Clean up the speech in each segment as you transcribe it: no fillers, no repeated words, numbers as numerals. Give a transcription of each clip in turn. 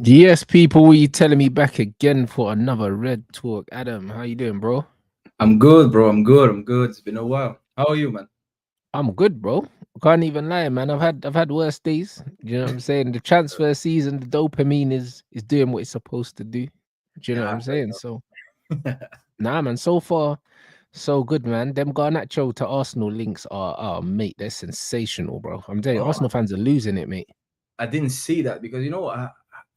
Yes, people, what you telling me back again for another Red Talk? Adam, how you doing, bro? I'm good, bro. I'm good. I'm good. It's been a while. How are you, man? I'm good, bro. Can't even lie, man. I've had worse days. Do you know what I'm saying? The transfer season, the dopamine is doing what it's supposed to do. Do you know what Yeah, I'm saying? So I nah, man. So far, so good, man. Them Garnacho to Arsenal links are, oh mate, they're sensational, bro. I'm telling you, oh, Arsenal fans are losing it, mate. I didn't see that because you know what?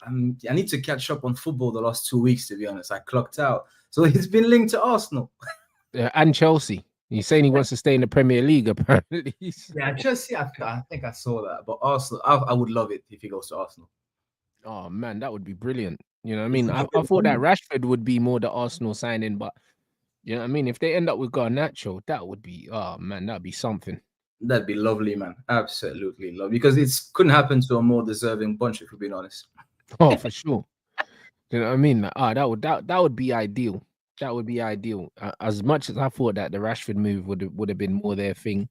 I need to catch up on football the last 2 weeks. To be honest, I clocked out. So it's been linked to Arsenal. And Chelsea. He's saying he wants to stay in the Premier League, apparently. Yeah, just see. I think I saw that. But Arsenal, I would love it if he goes to Arsenal. Oh man, that would be brilliant. You know what I It's mean? I thought that Rashford would be more the Arsenal signing, but you know what I mean? If they end up with Garnacho, that would be, oh man, that'd be something. That'd be lovely, man. Absolutely lovely. Because it couldn't happen to a more deserving bunch, if we're being honest. Oh, for sure. You know what I mean? Like, that would be ideal. That would be ideal. As much as I thought that the Rashford move would have been more their thing,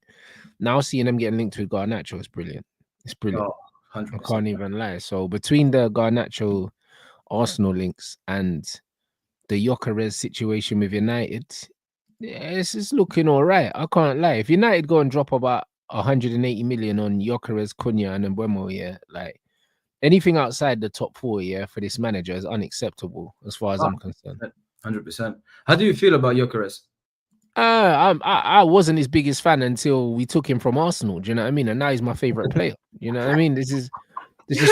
now seeing them getting linked with Garnacho is brilliant. It's brilliant. Oh, I 100%. can't even lie. So between the Garnacho Arsenal links and the Gyokeres situation with United, yeah, it's looking all right. I can't lie. If United go and drop about 180 million on Gyokeres, Cunha, and Mbeumo, yeah, like anything outside the top four, yeah, for this manager is unacceptable as far as Oh, I'm concerned. 100%. How do you feel about Gyökeres? I wasn't his biggest fan until we took him from Arsenal. Do you know what I mean? And now he's my favorite player. You know what I mean? This is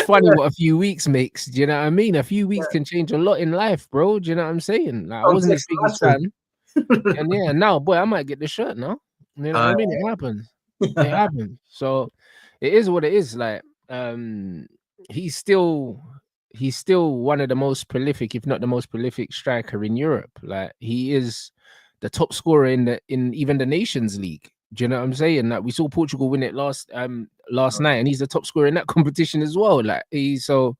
funny what a few weeks makes. Do you know what I mean? A few weeks can change a lot in life, bro. Do you know what I'm saying? Like, I wasn't his Context biggest matters. fan. And yeah, now boy, I might get the shirt now. You know what I Uh, mean? It happens. It happens. So it is what it is. Like, he's still he's still one of the most prolific, if not the most prolific striker in Europe. Like he is the top scorer in even the Nations League. Do you know what I'm saying? Like we saw Portugal win it last night, and he's the top scorer in that competition as well. Like he's so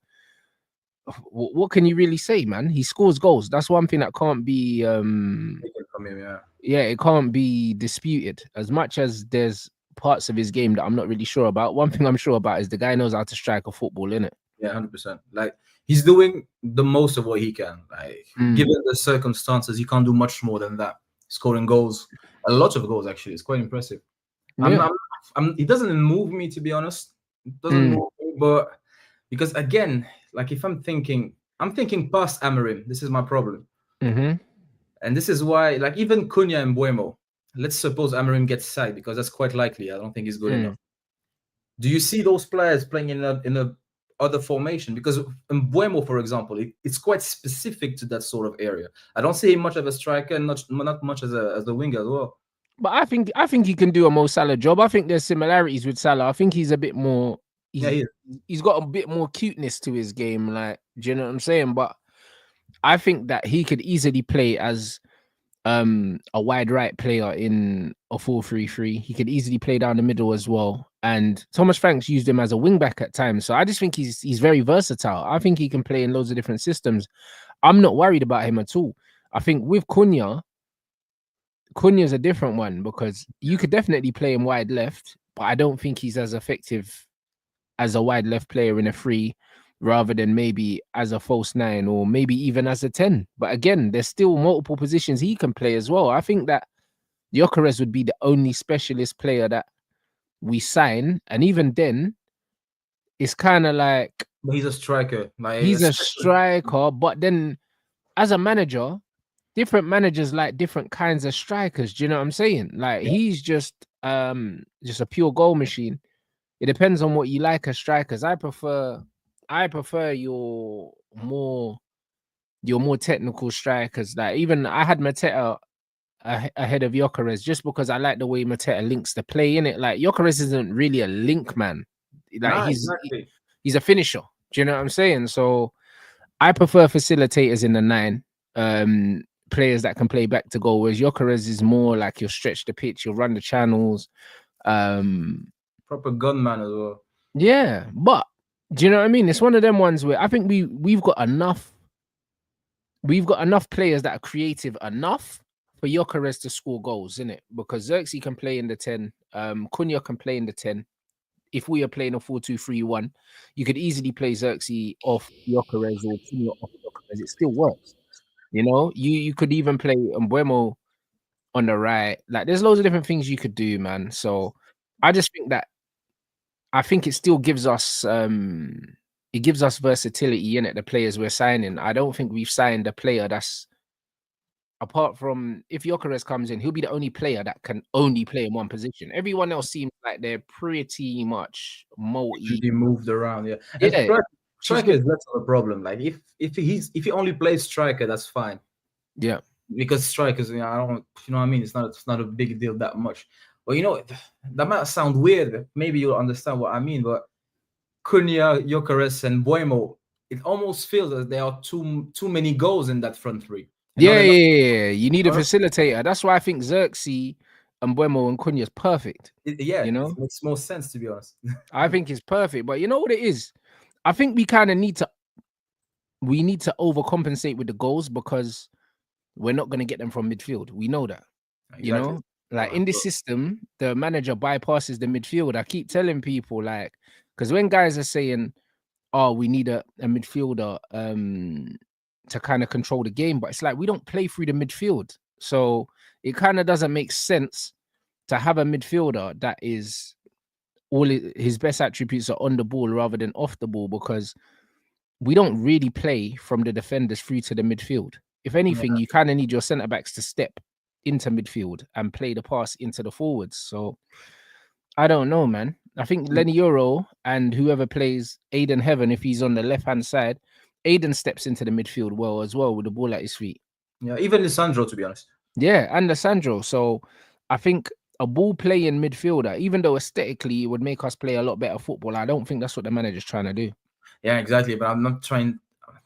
what can you really say, man? He scores goals. That's one thing that can't be taken from him, yeah. yeah, it can't be disputed. As much as there's parts of his game that I'm not really sure about, one thing I'm sure about is the guy knows how to strike a football, innit? Yeah, 100%. Like he's doing the most of what he can. Like Mm. given the circumstances, he can't do much more than that. Scoring goals, a lot of goals actually. It's quite impressive. I'm, Yeah. I'm, it doesn't move me to be honest. It doesn't Mm. move me, but because again, like if I'm thinking past Amarim. This is my problem. Mm-hmm. And this is why, like, even Cunha and Buemo, let's suppose Amarim gets sacked because that's quite likely. I don't think he's good enough. Mm. Do you see those players playing in a other formation? Because in Buemo, for example, it's quite specific to that sort of area. I don't see him much of a striker, and not much as a winger as well. But I think he can do a Mo Salah job. I think there's similarities with Salah. I think he's a bit more Yeah, he's he is. he's got a bit more cuteness to his game. Like, do you know what I'm saying? But I think that he could easily play as a wide right player in a 4-3-3. He could easily play down the middle as well. And Thomas Franks used him as a wing back at times. So I just think he's very versatile. I think he can play in loads of different systems. I'm not worried about him at all. I think with Cunha's a different one because you could definitely play him wide left, but I don't think he's as effective as a wide left player in a free rather than maybe as a false nine or maybe even as a 10. But again, there's still multiple positions he can play as well. I think that Gyokeres would be the only specialist player that we sign. And even then, it's kind of like But he's a striker. Like he's a striker, but then as a manager, different managers like different kinds of strikers. Do you know what I'm saying? Like yeah, he's just a pure goal machine. It depends on what you like as strikers. I prefer your more technical strikers. Like even I had Mateta ahead of Gyokeres just because I like the way Mateta links the play in it. Like Gyokeres isn't really a link man. Like nah, he's exactly. he's a finisher. Do you know what I'm saying? So I prefer facilitators in the nine. Players that can play back to goal, whereas Gyokeres is more like you'll stretch the pitch, you'll run the channels. Um, Proper gunman as well. yeah, but do you know what I mean? It's one of them ones where I think we've got enough players that are creative enough for Gyokeres to score goals, in it? Because Xerxes can play in the 10, Cunha can play in the 10. if we are playing a 4-2-3-1, you could easily play Xerxes off Gyokeres or Tino off Gyokeres. It still works. You know, you could even play Mbuemo on the right. Like, there's loads of different things you could do, man. So I just think that it still gives us versatility in it. The players we're signing. I don't think we've signed a player that's, apart from if Gyokeres comes in, he'll be the only player that can only play in one position. Everyone else seems like they're pretty much multi. Should be moved around, yeah. And Yeah, striker is less of a problem. Like if he only plays striker, that's fine. Yeah, because strikers, I don't, you know what I mean. It's not a big deal that much. But that might sound weird. Maybe you'll understand what I mean. But Cunha, Gyokeres, and Buemo, it almost feels as there are too many goals in that front three. Yeah. You need a facilitator. That's why I think Xerxes and Mbuemo and Cunha is perfect. It makes more sense, to be honest. I think it's perfect. But you know what it is? I think we kind of need to overcompensate with the goals because we're not going to get them from midfield. We know that. Exactly. You know, like in this system, the manager bypasses the midfield. I keep telling people, like, because when guys are saying, "Oh, we need a midfielder to kind of control the game," but it's like we don't play through the midfield, so it kind of doesn't make sense to have a midfielder that is all his best attributes are on the ball rather than off the ball, because we don't really play from the defenders through to the midfield. If anything, you kind of need your centre backs to step into midfield and play the pass into the forwards. So I don't know, man. I think Lenny Euro and whoever plays Aiden Heaven, if he's on the left-hand side, Aiden steps into the midfield well as well with the ball at his feet. Yeah, even Lisandro, to be honest. Yeah, and Lisandro. So I think a ball-playing midfielder, even though aesthetically it would make us play a lot better football, I don't think that's what the manager's trying to do. Yeah, exactly. But I'm not trying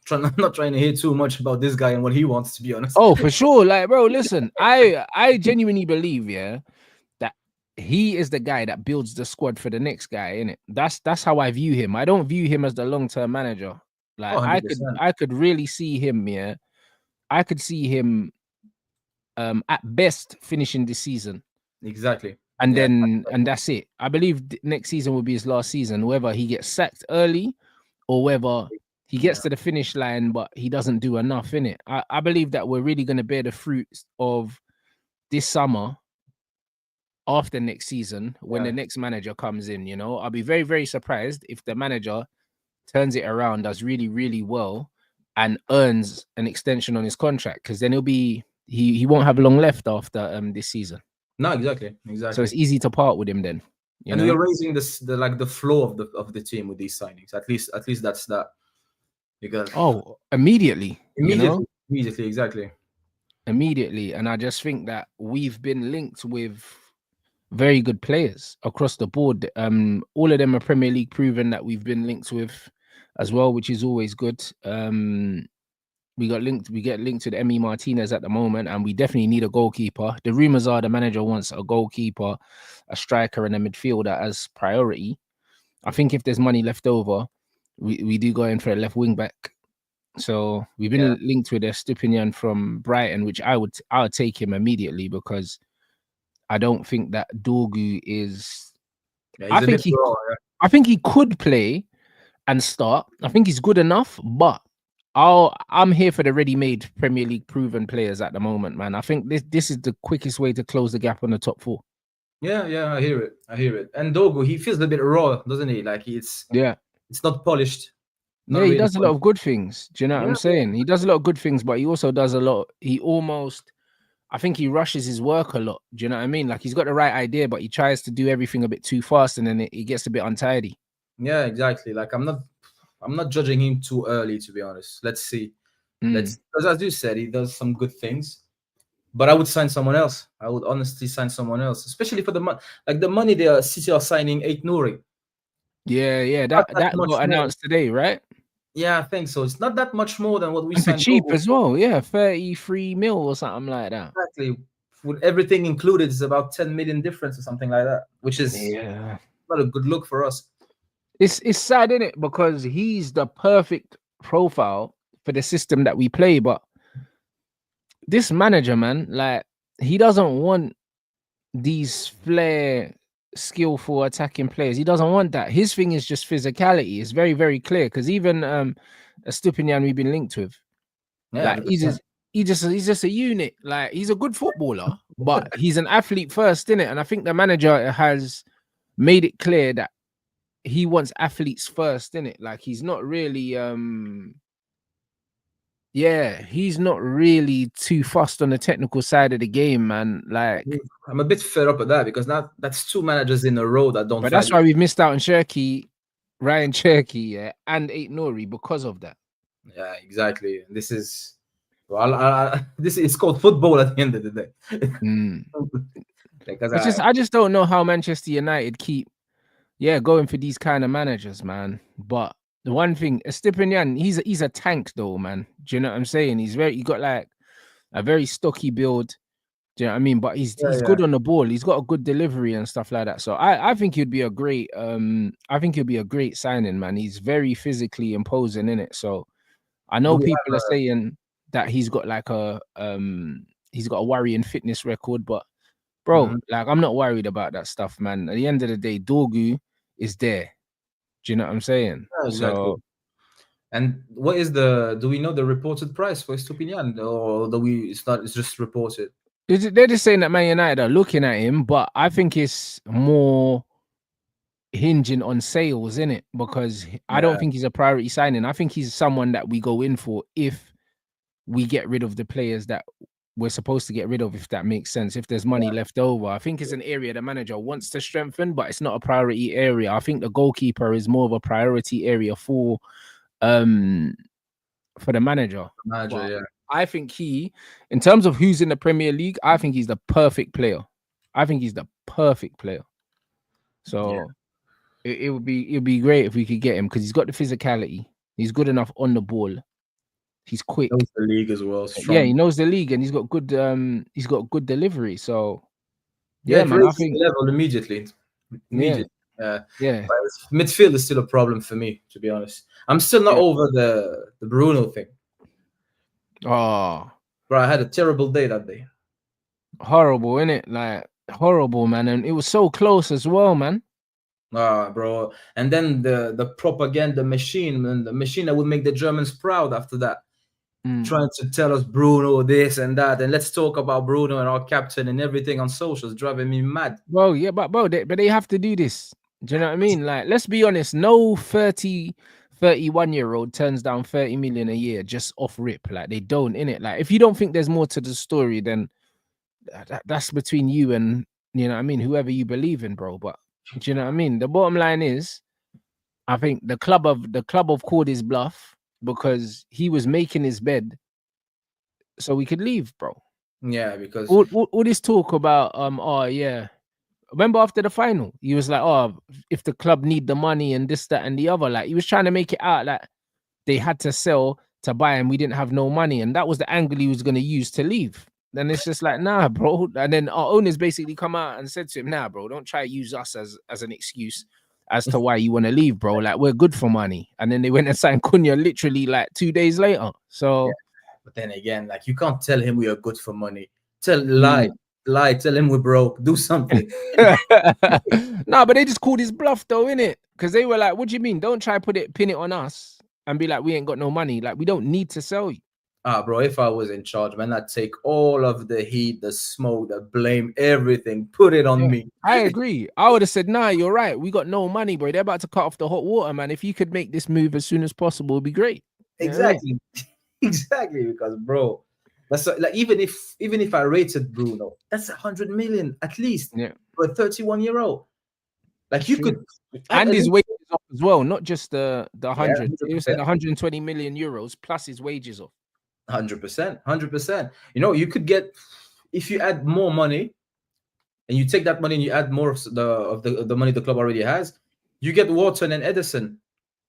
to hear too much about this guy and what he wants, to be honest. Oh, for sure. Like, bro, listen, I genuinely believe, that he is the guy that builds the squad for the next guy, innit? That's how I view him. I don't view him as the long-term manager. Like, I could really see him, I could see him at best finishing this season. Exactly. And then that's it. I believe next season will be his last season, whether he gets sacked early or whether he gets to the finish line, but he doesn't do enough in it. I believe that we're really going to bear the fruits of this summer after next season when the next manager comes in. I'll be very, very surprised if the manager turns it around, does really, really well, and earns an extension on his contract, because then he won't have long left after this season. No, exactly. So it's easy to part with him then. And we're raising the flow of the team with these signings. At least that's that. Because immediately, exactly. Immediately. And I just think that we've been linked with very good players across the board. All of them are Premier League proven that we've been linked with as well, which is always good. We get linked with Emi Martinez at the moment, and we definitely need a goalkeeper. The rumors are the manager wants a goalkeeper, a striker, and a midfielder as priority. I think if there's money left over, we do go in for a left wing back. So we've been linked with Estupinian from Brighton, which I would take him immediately, because I don't think that Dorgu is. I think he could play and start. I think he's good enough, but I'm here for the ready-made Premier League proven players at the moment, man. I think this is the quickest way to close the gap on the top four. Yeah, I hear it. And Dogo, he feels a bit raw, doesn't he? Like it's not polished. He really does a lot of good things. Do you know what I'm saying? He does a lot of good things, but he also does a lot. I think he rushes his work a lot. Do you know what I mean? Like, he's got the right idea, but he tries to do everything a bit too fast, and then it gets a bit untidy. Yeah, exactly. Like, I'm not judging him too early, to be honest. Let's see. Because as you said, he does some good things, but I would sign someone else. I would honestly sign someone else, especially for the money. Like, the money they are City are signing Ait Nouri. Yeah, that got announced today, right? Yeah, I think so. It's not that much more than what we signed. Cheap as well, 33 mil or something like that. Exactly. With everything included, it's about 10 million difference or something like that, which is not a good look for us. It's sad, isn't it? Because he's the perfect profile for the system that we play, but this manager, man, like, he doesn't want these flair skillful attacking players. He doesn't want that. His thing is just physicality. It's very, very clear because even Stupinian we've been linked with, Yeah, like he's just a unit. Like he's a good footballer, but he's an athlete first, innit? And I think the manager has made it clear that he wants athletes first, innit? Like he's not really he's not really too fussed on the technical side of the game, man. Like, I'm a bit fed up with that because that's 2 managers in a row that don't but fight. that's why we've missed out on Ryan Cherky, yeah, and Eight Nori because of that. Yeah, exactly. This is this is called football at the end of the day. Because I just don't know how Manchester United keep going for these kind of managers, man. But the one thing, Estepinian, he's a tank though, man. Do you know what I'm saying? He got like a very stocky build. Do you know what I mean? But he's good on the ball. He's got a good delivery and stuff like that. So I think he'd be a great signing, man. He's very physically imposing in it. So I know people are saying that he's got like a worrying fitness record, but bro, like I'm not worried about that stuff, man. At the end of the day, Dorgu is there. Do you know what I'm saying? Yeah, exactly. So, and what is do we know the reported price for Estupinian, or it's just reported? They're just saying that Man United are looking at him, but I think it's more hinging on sales, innit? Because I don't think he's a priority signing. I think he's someone that we go in for if we get rid of the players that we're supposed to get rid of, if that makes sense. If there's money left over, I think it's an area the manager wants to strengthen, but it's not a priority area. I think the goalkeeper is more of a priority area for the manager. I think in terms of who's in the Premier League, I think he's the perfect player. So it would be great if we could get him because he's got the physicality. He's good enough on the ball. He's quick. He knows the league as well. Strong. Yeah, he knows the league and he's got good delivery. So man, I think the level immediately. Midfield is still a problem for me, to be honest. I'm still not over the Bruno thing. Oh, bro, I had a terrible day that day. Horrible, innit? Like horrible, man, and it was so close as well, man. Bro, and then the propaganda machine, and the machine that would make the Germans proud after that, trying to tell us Bruno this and that, and let's talk about Bruno and our captain and everything on socials, driving me mad. Well, yeah, but they have to do this. Do you know what I mean? Like, let's be honest, no 31-year-old turns down 30 million a year just off rip. Like, they don't, innit? Like, if you don't think there's more to the story, then that's between you and, you know what I mean, whoever you believe in, bro. But do you know what I mean? The bottom line is, I think the club have called his bluff because he was making his bed so we could leave, bro. Yeah, because all this talk about remember after the final, he was like, oh, if the club need the money and this, that, and the other, like he was trying to make it out like they had to sell to buy and we didn't have no money, and that was the angle he was going to use to leave. Then it's just like, nah, bro. And then our owners basically come out and said to him, nah, bro, don't try to use us as an excuse as to why you want to leave, bro. Like, we're good for money. And then they went and signed Cunha literally like 2 days later. So but then again, like, you can't tell him we are good for money. Lie, tell him we're broke. Do something. No, but they just called his bluff though, innit? Because they were like, what do you mean? Don't try pin it on us and be like, we ain't got no money. Like, we don't need to sell you. Bro, if I was in charge, man, I'd take all of the heat, the smoke, the blame, everything, put it on me. I agree. I would have said, nah, you're right. We got no money, bro. They're about to cut off the hot water, man. If you could make this move as soon as possible, it'd be great. Exactly. Exactly, because bro, that's like, even if I rated Bruno, that's 100 million at least for a 31-year-old. Like, you could, and his wages off as well, not just the 100. It was like 120 million euros plus his wages off. 100%. You know, you could get, if you add more money, and you take that money and you add more of the money the club already has, you get Wharton and Edison.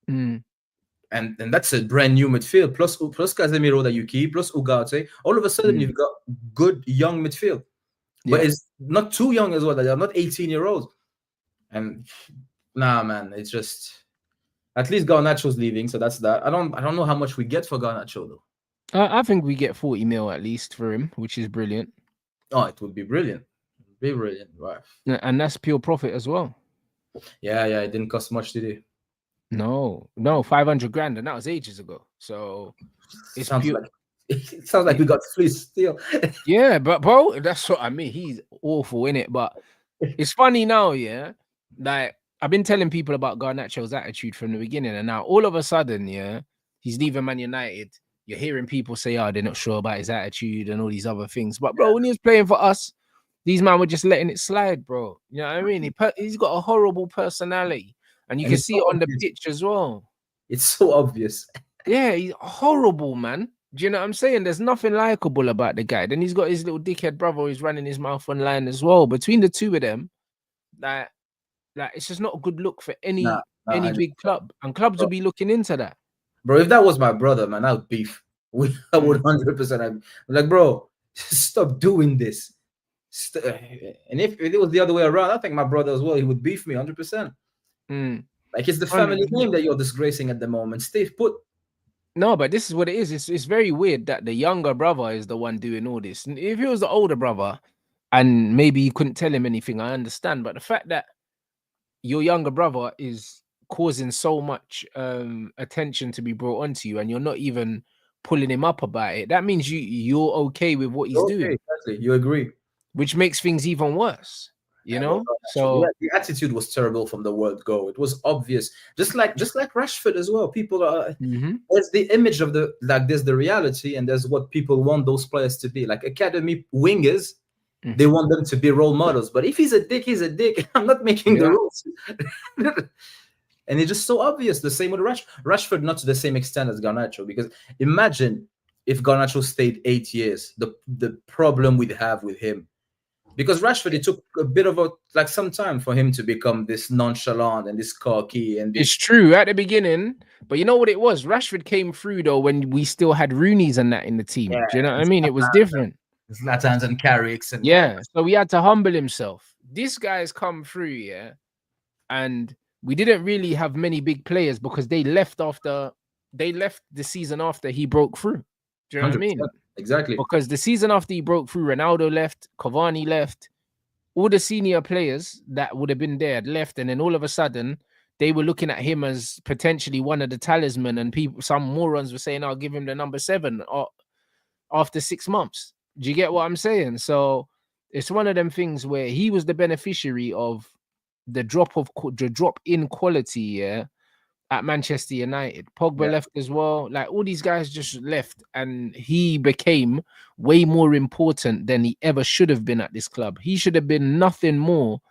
And that's a brand new midfield, plus Casemiro that you keep, plus Ugarte. All of a sudden, you've got good young midfield. But it's not too young as well. They're not 18-year-olds. And nah, man, it's just, at least Garnacho's leaving, so that's that. I don't know how much we get for Garnacho though. I think we get 40 mil at least for him, which is brilliant. Oh, it would be brilliant. Be brilliant, right? And that's pure profit as well. Yeah, it didn't cost much, did it? No, 500 grand, and that was ages ago. So it's Sounds pure. like it sounds like we got fleeced still. Yeah, but bro, that's what I mean. He's awful in it, but it's funny now, yeah. Like I've been telling people about Garnacho's attitude from the beginning, and now all of a sudden, yeah, he's leaving Man United. You're hearing people say, "Oh, they're not sure about his attitude and all these other things." But bro, when he was playing for us, these men were just letting it slide, bro. You know what I mean? He's got a horrible personality, and you And can it's see so it on the obvious. pitch as well. It's so obvious. Yeah, he's horrible, man. Do you know what I'm saying? There's nothing likable about the guy. Then he's got his little dickhead brother who's running his mouth online as well. Between the two of them, like it's just not a good look for Nah, any big club. And clubs will bro. be looking into that. Bro, if that was my brother, man, I would beef. I would 100%. I'm like, bro, stop doing this. And if it was the other way around, I think my brother as well, he would beef me 100%. Like it's the family 100%. name that you're disgracing at the moment. Stay put. No, but this is what it is. It's very weird that the younger brother is the one doing all this. And if it was the older brother and maybe you couldn't tell him anything, I understand. But the fact that your younger brother is causing so much attention to be brought onto you and you're not even pulling him up about it, that means you're okay with what he's doing. Exactly. You agree. Which makes things even worse, you know? So the attitude was terrible from the word go. It was obvious. Just like Rashford as well. People are there's the image of the there's the reality and there's what people want those players to be. Like academy wingers, they want them to be role models. But if he's a dick, he's a dick. I'm not making the rules. And it's just so obvious. The same with Rashford, not to the same extent as Garnacho, because imagine if Garnacho stayed 8 years, the problem we'd have with him. Because Rashford, it took a bit of some time for him to become this nonchalant and this cocky. And it's true at the beginning, but you know what it was? Rashford came through though when we still had Rooney's and that in the team. Do you know what I mean? It was different. Zlatans and Carricks and so he had to humble himself. This guy's come through, and we didn't really have many big players because they left the season after he broke through. Do you know what I mean? Exactly. Because the season after he broke through, Ronaldo left, Cavani left, all the senior players that would have been there had left, and then all of a sudden they were looking at him as potentially one of the talisman, and some morons were saying, "I'll give him the number 7 after 6 months." Do you get what I'm saying? So it's one of them things where he was the beneficiary of the drop in quality, at Manchester United. Pogba left as well. Like all these guys just left, and he became way more important than he ever should have been at this club. He should have been nothing more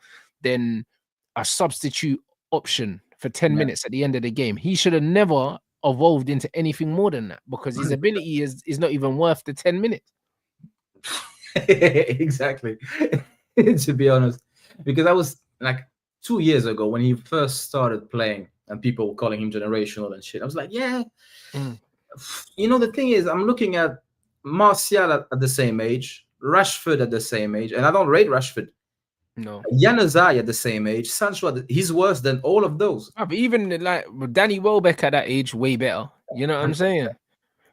than a substitute option for 10 minutes at the end of the game. He should have never evolved into anything more than that because his ability is not even worth the 10 minutes. Exactly. To be honest, because I was like 2 years ago when he first started playing and people were calling him generational and shit. I was like, you know, the thing is, I'm looking at Martial at the same age, Rashford at the same age, and I don't rate Rashford. No. Januzaj at the same age, Sancho, he's worse than all of those. But even like Danny Welbeck at that age, way better. You know what I'm saying?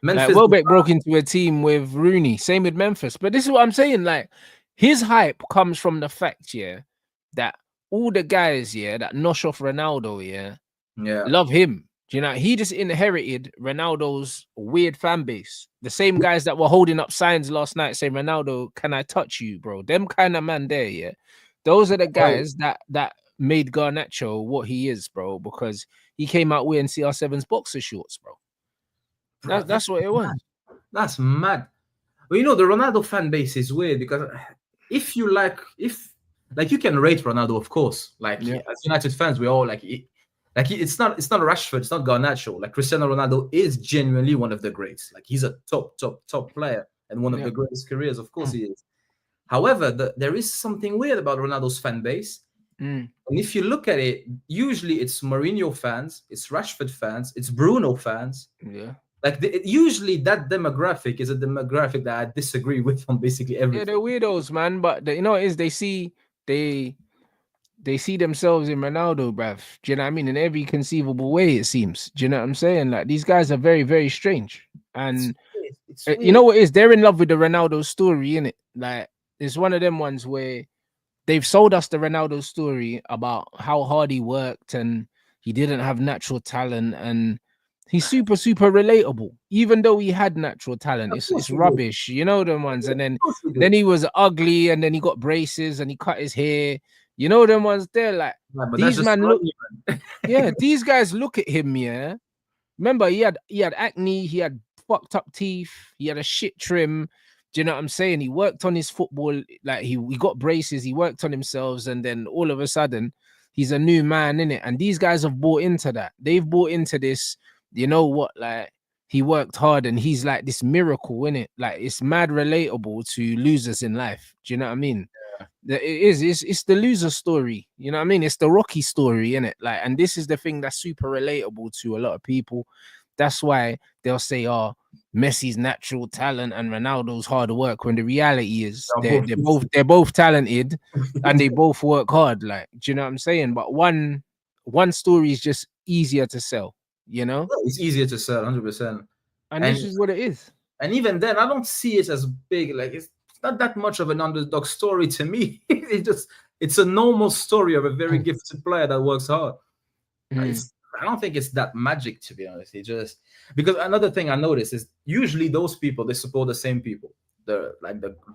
Memphis, like Welbeck broke into a team with Rooney. Same with Memphis. But this is what I'm saying. Like his hype comes from the fact, that all the guys, that nosh off Ronaldo, love him. Do you know? He just inherited Ronaldo's weird fan base. The same guys that were holding up signs last night saying, "Ronaldo, can I touch you, bro?" Them kind of man there, Those are the guys that made Garnacho what he is, bro, because he came out wearing CR7's boxer shorts, bro. That's what it was. That's mad. Well, you know, the Ronaldo fan base is weird because if you you can rate Ronaldo, of course. Like as United fans, we all it's not Rashford, it's not Garnacho. Like Cristiano Ronaldo is genuinely one of the greats. Like he's a top player and one of the greatest careers. Of course he is. However, there is something weird about Ronaldo's fan base. And if you look at it, usually it's Mourinho fans, it's Rashford fans, it's Bruno fans. Like usually that demographic is a demographic that I disagree with on basically everything. They're weirdos, man. But you know, they see themselves in Ronaldo, bruv. Do you know what I mean? In every conceivable way, it seems. Do you know what I'm saying? Like these guys are very, very strange. And it's you know what it is? They're in love with the Ronaldo story, innit? Like it's one of them ones where they've sold us the Ronaldo story about how hard he worked and he didn't have natural talent, and he's super super relatable. Even though he had natural talent, Of it's course we do. rubbish, you know them ones. And Of course we then do. he was ugly, and then he got braces, and he cut his hair. You know them ones. They're like Yeah, but that's these just man look. money, man. Yeah, these guys look at him. Yeah, remember he had acne, he had fucked up teeth, he had a shit trim. Do you know what I'm saying? He worked on his football, like he got braces, he worked on himself, and then all of a sudden he's a new man in it. And these guys have bought into that. They've bought into this. You know what? Like he worked hard and he's like this miracle in it. Like it's mad relatable to losers in life. Do you know what I mean? It is. It's the loser story. You know what I mean? It's the Rocky story, in it. Like, and this is the thing that's super relatable to a lot of people. That's why they'll say, "Oh, Messi's natural talent and Ronaldo's hard work." When the reality is, They're they're both they're both they're both talented, and they both work hard. Like, do you know what I'm saying? But one story is just easier to sell. You know, it's easier to sell, 100%. and And this is what it is. even then, I don't see it as big. Like it's not that much of an underdog story to me. It's a normal story of a very gifted player that works hard. I don't think it's that magic, to be honest. It just because another thing I noticed is usually those people they support the same people. The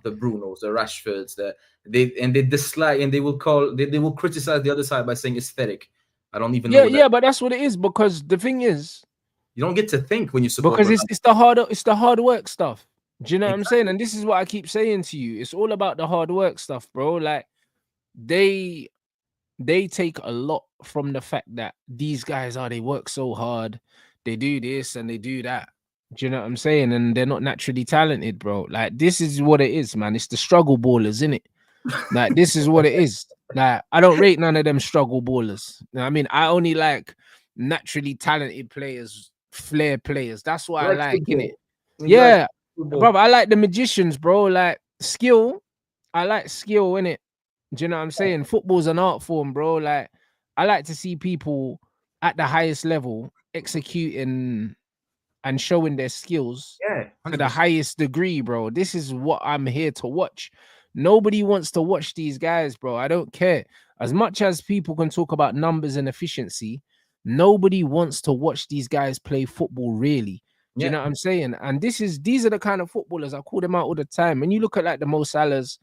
Brunos, the Rashfords, they dislike and they will criticize the other side by saying aesthetic. I don't even know Yeah, what that. yeah, but that's what it is, because the thing is, You don't get to think when you support because Ronaldo. it's the hard work stuff. Do you know what I'm saying? Exactly. And this is what I keep saying to you. It's all about the hard work stuff, bro. Like they take a lot from the fact that these guys they work so hard, they do this and they do that. Do you know what I'm saying? And they're not naturally talented, bro. Like this is what it is, man. It's the struggle ballers, isn't it? Like this is what it is. Like I don't rate none of them struggle ballers. You know what I mean, I only like naturally talented players, flair players. That's what You I like like, innit? football. You like Yeah, football. brother. I like the magicians, bro. Like skill. I like skill, innit? Do you know what I'm saying? Football's an art form, bro. Like I like to see people at the highest level executing and showing their skills Yeah, to the 100%. highest degree, bro. This is what I'm here to watch. Nobody wants to watch these guys, bro. I don't care. As much as people can talk about numbers and efficiency, nobody wants to watch these guys play football, really. Do you Yeah, know what I'm saying? And these are the kind of footballers I call them out all the time. When you look at like the Mo Salahs,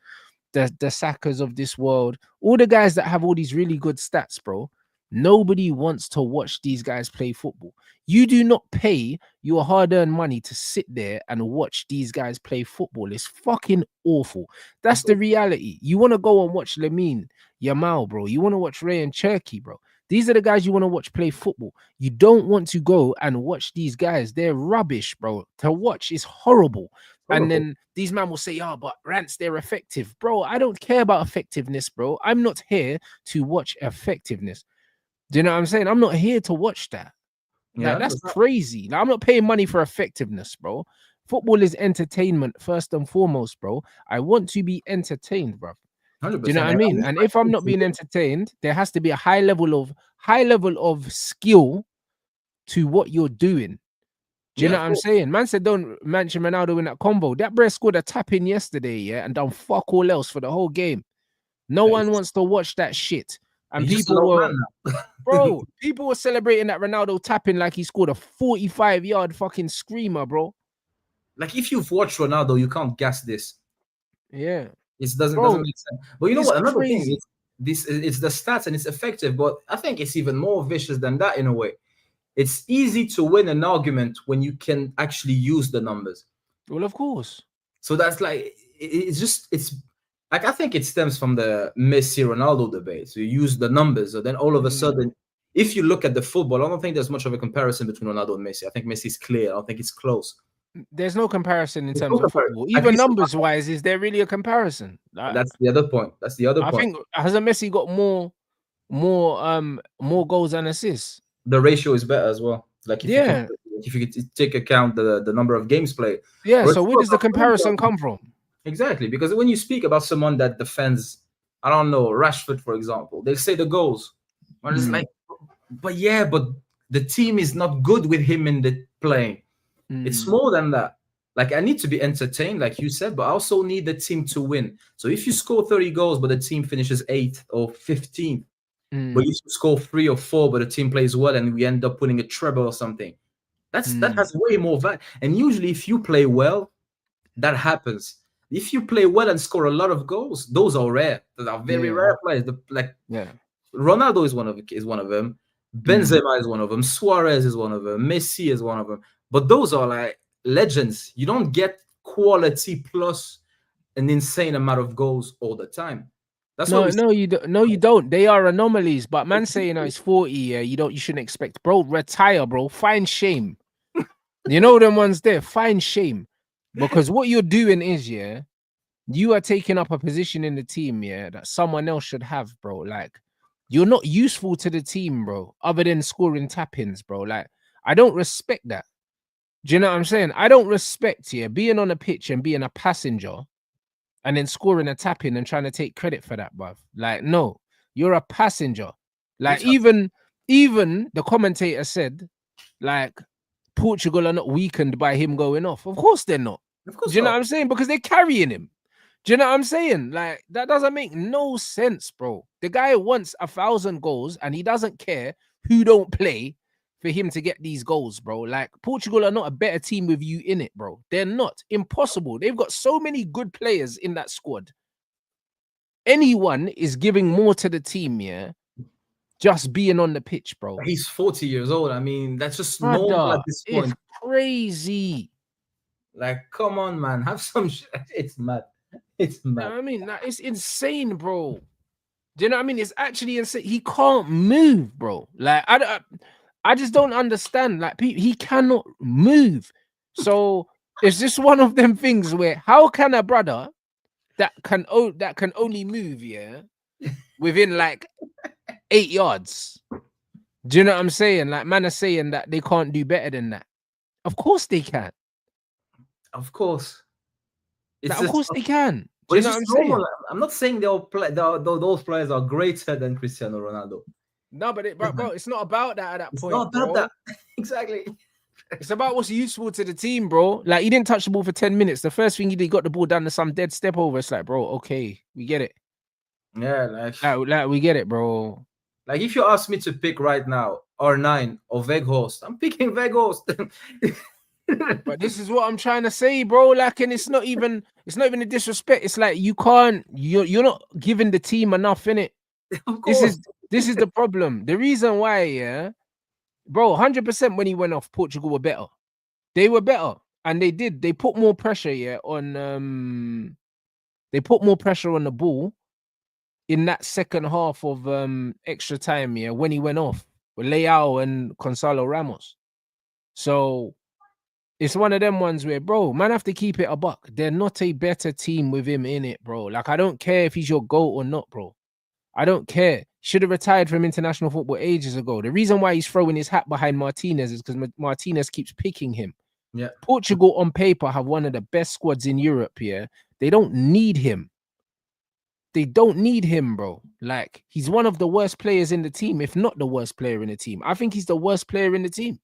the Sakas of this world, all the guys that have all these really good stats, bro. Nobody wants to watch these guys play football. You do not pay your hard-earned money to sit there and watch these guys play football. It's fucking awful. That's it's the reality. You want to go and watch Lamine Yamal, bro. You want to watch Ray and Cherky, bro. These are the guys you want to watch play football. You don't want to go and watch these guys. They're rubbish, bro. To watch is horrible. And horrible. then these men will say, "Oh, but Rants, they're effective." Bro, I don't care about effectiveness, bro. I'm not here to watch effectiveness. Do you know what I'm saying? I'm not here to watch that. Yeah, Like, that's 100%. crazy. Like, I'm not paying money for effectiveness, bro. Football is entertainment first and foremost, bro. I want to be entertained, bro. Do you know 100%. what I And mean? least And my if I'm thing not to being me, entertained, there has to be a high level of skill to what you're doing. Do you yeah, know of what I'm course. saying? Man said don't mention Ronaldo in that combo. That bro scored a tap in yesterday, yeah, and done fuck all else for the whole game. No Yeah, one wants to watch that shit. And he's just an people old were, man now. bro, people were celebrating that Ronaldo tapping like he scored a 45-yard fucking screamer, bro. Like if you've watched Ronaldo, you can't guess this. Yeah, It doesn't bro, make sense. But you know it's what? Another thing crazy. is it's the stats and it's effective, but I think it's even more vicious than that in a way. It's easy to win an argument when you can actually use the numbers. Well, of course. So that's like it's like I think it stems from the Messi Ronaldo debate. So you use the numbers, so then all of a Mm, sudden, if you look at the football, I don't think there's much of a comparison between Ronaldo and Messi. I think Messi's clear. I don't think it's close. there's no comparison in There's no terms of comparison. football. At Even least numbers wise, is there really a comparison? that's the other point. That's the other I point. think has a Messi got more goals and assists? The ratio is better as well. Like if you Yeah, compare, if you could take account the number of games played, yeah. we're So where still does the about 3 comparison come from? exactly, because when you speak about someone that defends, I don't know, Rashford, for example, they say the goals. And it's Mm, like, but yeah, but the team is not good with him in the playing. It's mm. more than that. Like, I need to be entertained, like you said, but I also need the team to win. So if you score 30 goals, but the team finishes 8th or 15th, but you score 3 or 4, but the team plays well and we end up winning a treble or something, that has way more value. And usually, if you play well, that happens. If you play well and score a lot of goals, those are rare. Those are very rare players. Ronaldo is one of them. Benzema is one of them. Suarez is one of them. Messi is one of them. But those are like legends. You don't get quality plus an insane amount of goals all the time. That's what you don't. They are anomalies. But man saying it's 40, yeah, you shouldn't expect, bro. Retire, bro. Find shame. You know them ones there. Find shame, because what you're doing is, yeah, you are taking up a position in the team, yeah, that someone else should have, bro. Like, you're not useful to the team, bro, other than scoring tap-ins, bro. Like, I don't respect that. Do you know what I'm saying? I don't respect, yeah, being on a pitch and being a passenger and then scoring a tap-in and trying to take credit for that, bruv. Like, no, you're a passenger. Like, even the commentator said, like, Portugal are not weakened by him going off. Of course they're not. Of course Do you know not. what I'm saying? Because they're carrying him. Do you know what I'm saying? Like, that doesn't make no sense, bro. The guy wants 1,000 goals and he doesn't care who don't play for him to get these goals, bro. Like, Portugal are not a better team with you in it, bro. They're not. Impossible. They've got so many good players in that squad. Anyone is giving more to the team, yeah, just being on the pitch, bro. He's 40 years old. I mean, that's just normal at this point. It's crazy. Like, come on, man. Have some shit. It's mad. It's mad. You know what I mean? Like, it's insane, bro. Do you know what I mean? It's actually insane. He can't move, bro. Like, I just don't understand. Like, he cannot move. So it's just one of them things where, how can a brother that can only move, yeah, within like 8 yards? Do you know what I'm saying? Like, man are saying that they can't do better than that. Of course they can. Of course. Of course they can. But it's just normal. I'm not saying those players are greater than Cristiano Ronaldo. No, but bro, it's not about that at that point. It's not about that. Exactly. It's about what's useful to the team, bro. Like, he didn't touch the ball for 10 minutes. The first thing he did, got the ball down to some dead step over. It's like, bro, okay, we get it. Yeah, like we get it, bro. Like, if you ask me to pick right now, R9 or Weghorst, I'm picking Weghorst. But this is what I'm trying to say, bro. Like, and it's not even a disrespect. It's like, you're not giving the team enough in it. This is the problem. The reason why, yeah, bro, 100% when he went off, Portugal were better. They were better, and they put more pressure, yeah, on they put more pressure on the ball in that second half of extra time, yeah, when he went off with Leao and Gonzalo Ramos. So it's one of them ones where, bro, man, have to keep it a buck. They're not a better team with him in it, bro. Like, I don't care if he's your GOAT or not, bro. I don't care. Should have retired from international football ages ago. The reason why he's throwing his hat behind Martinez is because Martinez keeps picking him. Yeah. Portugal on paper have one of the best squads in Europe here. They don't need him. They don't need him, bro. Like, he's one of the worst players in the team, if not the worst player in the team. I think he's the worst player in the team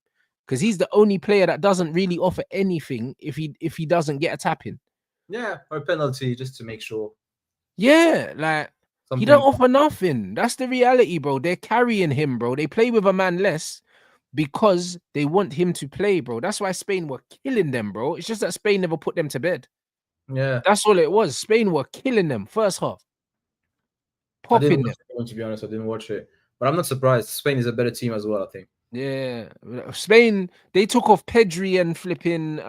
because he's the only player that doesn't really offer anything if he doesn't get a tap in. Yeah, or a penalty just to make sure. Yeah, like, he don't offer nothing. That's the reality, bro. They're carrying him, bro. They play with a man less because they want him to play, bro. That's why Spain were killing them, bro. It's just that Spain never put them to bed. Yeah. That's all it was. Spain were killing them first half. Popping them. To be honest, I didn't watch it. But I'm not surprised. Spain is a better team as well, I think. Yeah. Spain, they took off Pedri and flipping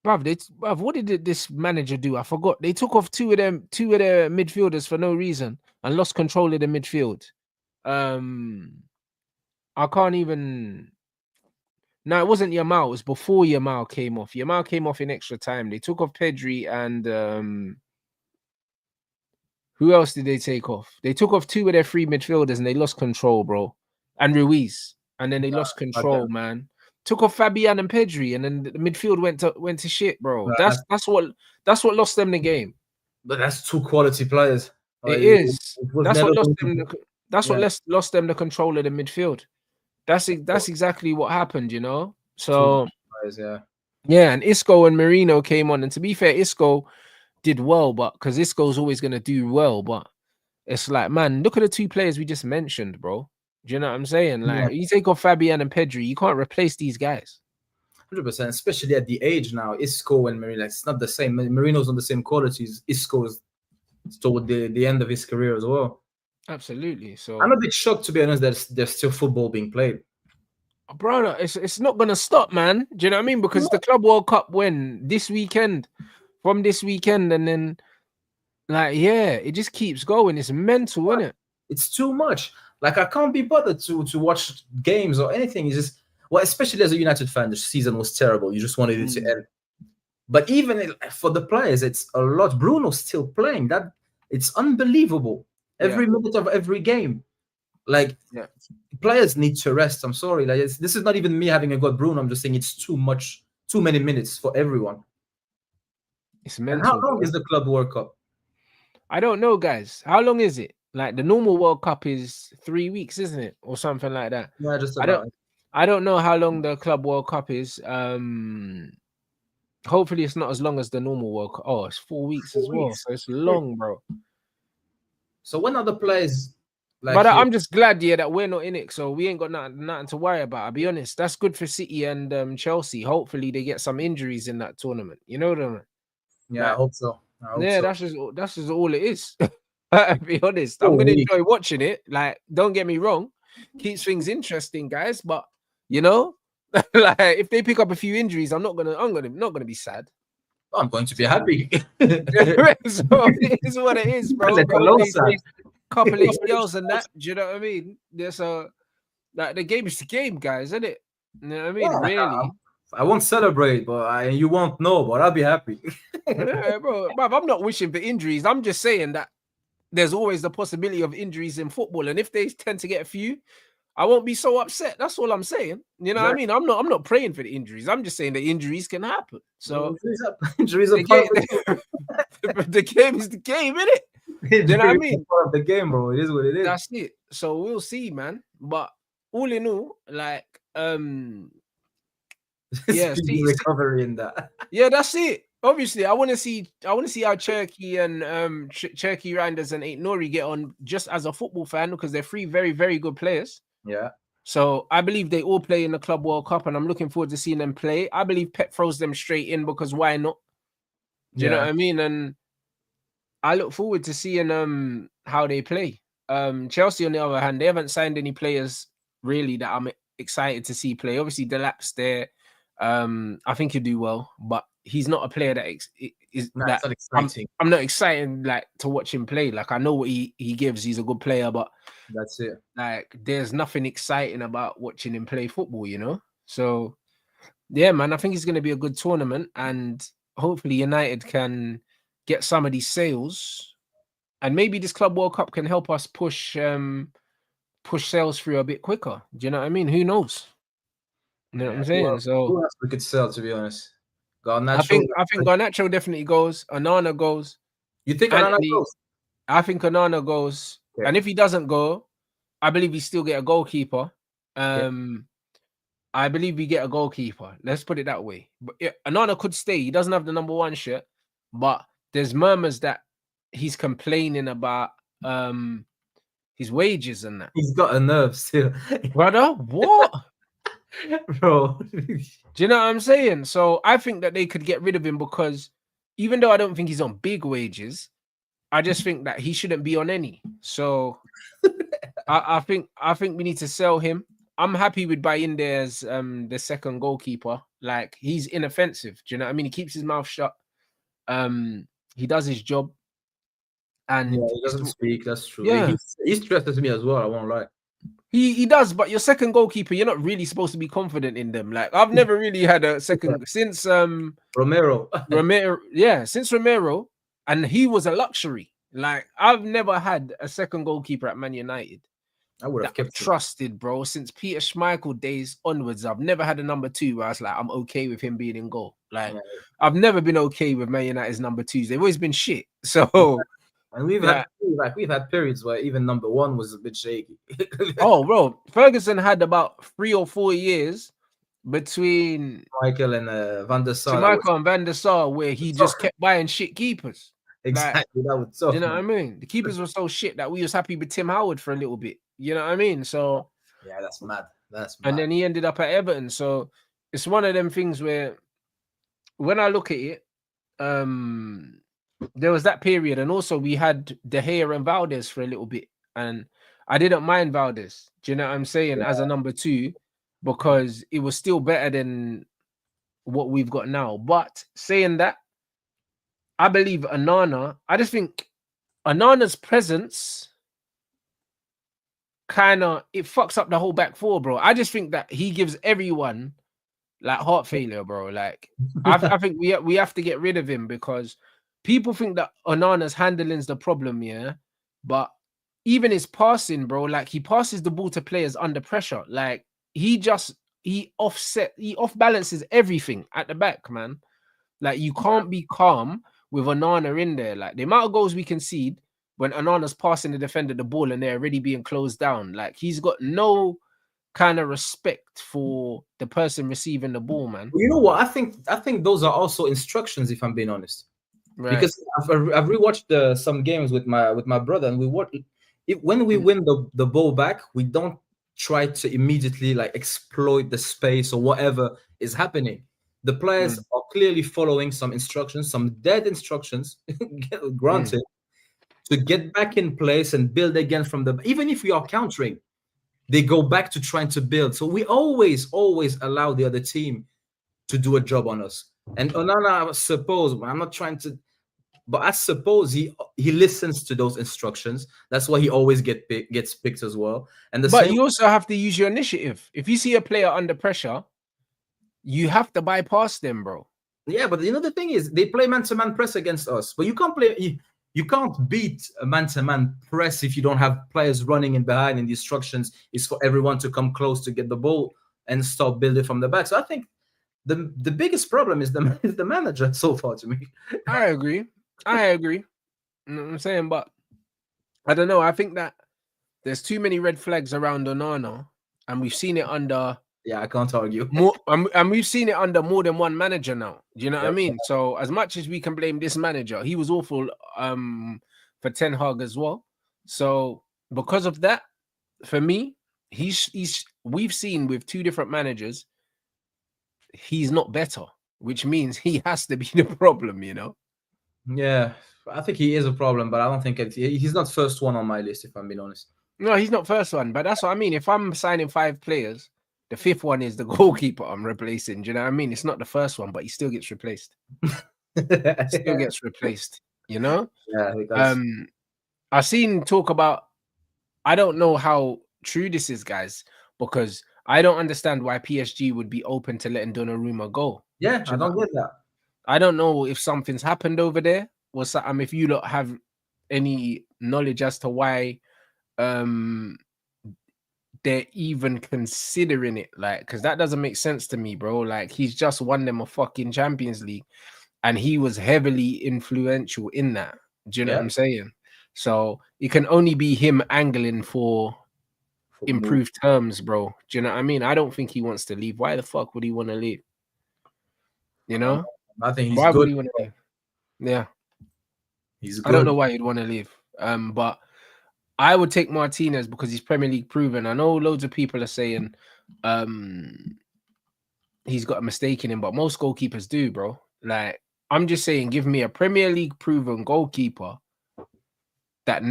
bruv, what did this manager do? I forgot. They took off two of their midfielders for no reason and lost control of the midfield. I can't even. No, it wasn't Yamal. It was before Yamal came off. Yamal came off in extra time. They took off Pedri and who else did they take off? They took off two of their three midfielders and they lost control, bro. And Ruiz, and then they lost control, man. Took off Fabian and Pedri, and then the midfield went to shit, bro. That's what lost them the game. But that's two quality players. It is. That's what lost them. That's what lost them the control of the midfield. That's exactly what happened, you know. So Yeah, and Isco and Marino came on, and to be fair, Isco did well, but because Isco's always gonna do well, but it's like, man, look at the two players we just mentioned, bro. Do you know what I'm saying? Like, you take off Fabian and Pedri, you can't replace these guys. 100%, especially at the age now. Isco and Marino, it's not the same. Marino's on the same qualities. Isco's toward the end of his career as well. Absolutely. So I'm a bit shocked, to be honest, that there's still football being played. Bro, it's not gonna stop, man. Do you know what I mean? Because the Club World Cup from this weekend, and then like, yeah, it just keeps going. It's mental, isn't it? It's too much. Like, I can't be bothered to watch games or anything. It's just, well, especially as a United fan, the season was terrible. You just wanted it to end. But even for the players, it's a lot. Bruno's still playing. That it's unbelievable. Every minute of every game. Like, players need to rest. I'm sorry. Like, this is not even me having a good Bruno. I'm just saying it's too much, too many minutes for everyone. It's mental. And how long is the Club World Cup? I don't know, guys. How long is it? Like, the normal World Cup is 3 weeks, isn't it, or something like that? Yeah, just about. I don't know how long the Club World Cup is. Hopefully, it's not as long as the normal World Cup. Oh, it's 4 weeks as well, so it's long, bro. So when other players, like, but I'm just glad, that we're not in it, so we ain't got nothing to worry about. I'll be honest, that's good for City and Chelsea. Hopefully, they get some injuries in that tournament. You know what I mean? Yeah, I hope so. That's just all it is. I'll be honest, I'm gonna enjoy watching it. Like, don't get me wrong, keeps things interesting, guys. But you know, like, if they pick up a few injuries, I'm not gonna be sad. I'm going to be happy. So it is what it is, bro. Couple ACLs and that. Do you know what I mean? There's like, the game is the game, guys, isn't it? You know what I mean? Yeah, really. I won't celebrate, but you won't know, but I'll be happy. Yeah, bro. I'm not wishing for injuries. I'm just saying that there's always the possibility of injuries in football, and if they tend to get a few, I won't be so upset. That's all I'm saying. You know what I mean? I'm not praying for the injuries. I'm just saying that injuries can happen. So injuries are the game is the game, isn't it? You know what I mean? Part of the game, bro. It is what it is. That's it. So we'll see, man. But all in all, like, recovery in that. Yeah, that's it. Obviously, I want to see how Cherky and Cherky Randers and Ain't Nori get on, just as a football fan, because they're three very, very good players. Yeah. So I believe they all play in the Club World Cup, and I'm looking forward to seeing them play. I believe Pep throws them straight in, because why not? Do you know what I mean? And I look forward to seeing how they play. Chelsea, on the other hand, they haven't signed any players really that I'm excited to see play. Obviously, Delap's there. I think he'll do well, but he's not a player that is that exciting. I'm not excited, like, to watch him play. Like, I know what he gives. He's a good player, but that's it. Like, there's nothing exciting about watching him play football, you know? So, yeah, man, I think it's going to be a good tournament, and hopefully United can get some of these sales, and maybe this Club World Cup can help us push sales through a bit quicker. Do you know what I mean? Who knows? You know what I'm saying? Well, so who else we could sell, to be honest? Garnacho, I think Garnacho definitely goes. Onana goes. You think Onana goes? I think Onana goes. Okay. And if he doesn't go, I believe we still get a goalkeeper. I believe we get a goalkeeper. Let's put it that way. But Onana could stay. He doesn't have the number 1 shirt, but there's murmurs that he's complaining about his wages and that. He's got a nerve still. Brother, what? Bro. Do you know what I'm saying? So I think that they could get rid of him, because even though I don't think he's on big wages, I just think that he shouldn't be on any. So I think we need to sell him. I'm happy with Bayinder's the second goalkeeper. Like, he's inoffensive. Do you know what I mean? He keeps his mouth shut. He does his job. And he doesn't speak. That's true. Yeah. He stresses me as well. I won't lie. He does, but your second goalkeeper, you're not really supposed to be confident in them. Like, I've never really had a second since Romero. Since Romero, and he was a luxury. Like, I've never had a second goalkeeper at Man United. I would have kept trusted, bro. Since Peter Schmeichel days onwards, I've never had a number 2 where I was like, I'm okay with him being in goal. Like, I've never been okay with Man United's number 2s. They've always been shit. So. And we've had periods where even number 1 was a bit shaky. Oh, bro, Ferguson had about 3 or 4 years between Michael and Van der Sar. Jamaica and Van der Sar, where he just kept buying shit keepers. Exactly, that was tough. You know man. what I mean? The keepers were so shit that we was happy with Tim Howard for a little bit. You know what I mean? So Yeah, that's mad. That's mad. and then he ended up at Everton. So it's one of them things where when I look at it, there was that period, and also we had De Gea and Valdez for a little bit, and I didn't mind Valdez. Do you know what I'm saying? As a number 2, because it was still better than what we've got now. But saying that, I believe Onana. I just think Onana's presence kind of it fucks up the whole back four, bro. I just think that he gives everyone like heart failure, bro. Like I think we have to get rid of him because people think that Onana's handling's the problem, yeah. But even his passing, bro, like he passes the ball to players under pressure. Like he off balances everything at the back, man. Like you can't be calm with Onana in there. Like the amount of goals we concede when Onana's passing the defender the ball and they're already being closed down. Like he's got no kind of respect for the person receiving the ball, man. You know what? I think those are also instructions, if I'm being honest. Right. Because I've rewatched some games with my brother, and when we win the ball back, we don't try to immediately like exploit the space or whatever is happening. The players are clearly following some instructions, some dead instructions, granted, to get back in place and build again from the. Even if we are countering, they go back to trying to build. So we always allow the other team to do a job on us. And Onana, I suppose, I'm not trying to, but I suppose he listens to those instructions. That's why he always gets picked as well. And you also have to use your initiative. If you see a player under pressure, you have to bypass them, bro. Yeah, but the thing is, they play man-to-man press against us. But you can't play. You can't beat a man-to-man press if you don't have players running in behind, and the instructions is for everyone to come close to get the ball and start building from the back. So I think the biggest problem is the manager so far to me. I agree. You know what I'm saying? But I don't know. I think that there's too many red flags around Onana, and we've seen it under. Yeah, I can't argue. More, and we've seen it under more than one manager now. Do you know what I mean? So as much as we can blame this manager, he was awful for Ten Hag as well. So because of that, for me, we've seen with 2 different managers, he's not better, which means he has to be the problem, you know? Yeah, I think he is a problem, but I don't think he's not first one on my list, if I'm being honest. No, he's not first one, but that's what I mean. If I'm signing 5 players, the 5th one is the goalkeeper I'm replacing. Do you know what I mean? It's not the first one, but he still gets replaced. Gets replaced, you know? Yeah, he does. I've seen talk about, I don't know how true this is, guys, because I don't understand why PSG would be open to letting Donnarumma go. Yeah, I don't get that. I don't know if something's happened over there. If you don't have any knowledge as to why they're even considering it, like, because that doesn't make sense to me, bro. Like, he's just won them a fucking Champions League, and he was heavily influential in that. Do you know what I'm saying? So it can only be him angling for improved terms, bro. Do you know what I mean? I don't think he wants to leave. Why the fuck would he want to leave? You know? I think he's why good. Would he want to leave? Yeah. He's good. I don't know why he'd want to leave. But I would take Martinez because he's Premier League proven. I know loads of people are saying he's got a mistake in him, but most goalkeepers do, bro. Like, I'm just saying, give me a Premier League proven goalkeeper that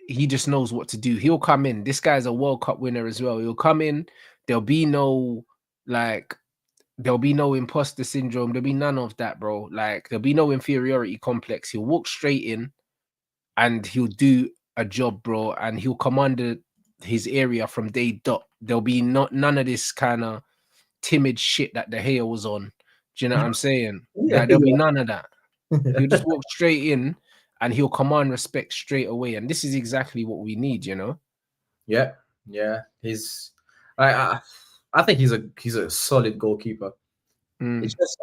he just knows what to do. He'll come in. This guy's a World Cup winner as well. He'll come in. There'll be no imposter syndrome. There'll be none of that, bro. Like, there'll be no inferiority complex. He'll walk straight in and he'll do a job, bro. And he'll command his area from day dot. There'll be none of this kind of timid shit that De Gea was on. Do you know what I'm saying? There'll be none of that. He'll just walk straight in and he'll command respect straight away. And this is exactly what we need, you know? Yeah. I think he's a solid goalkeeper. It's just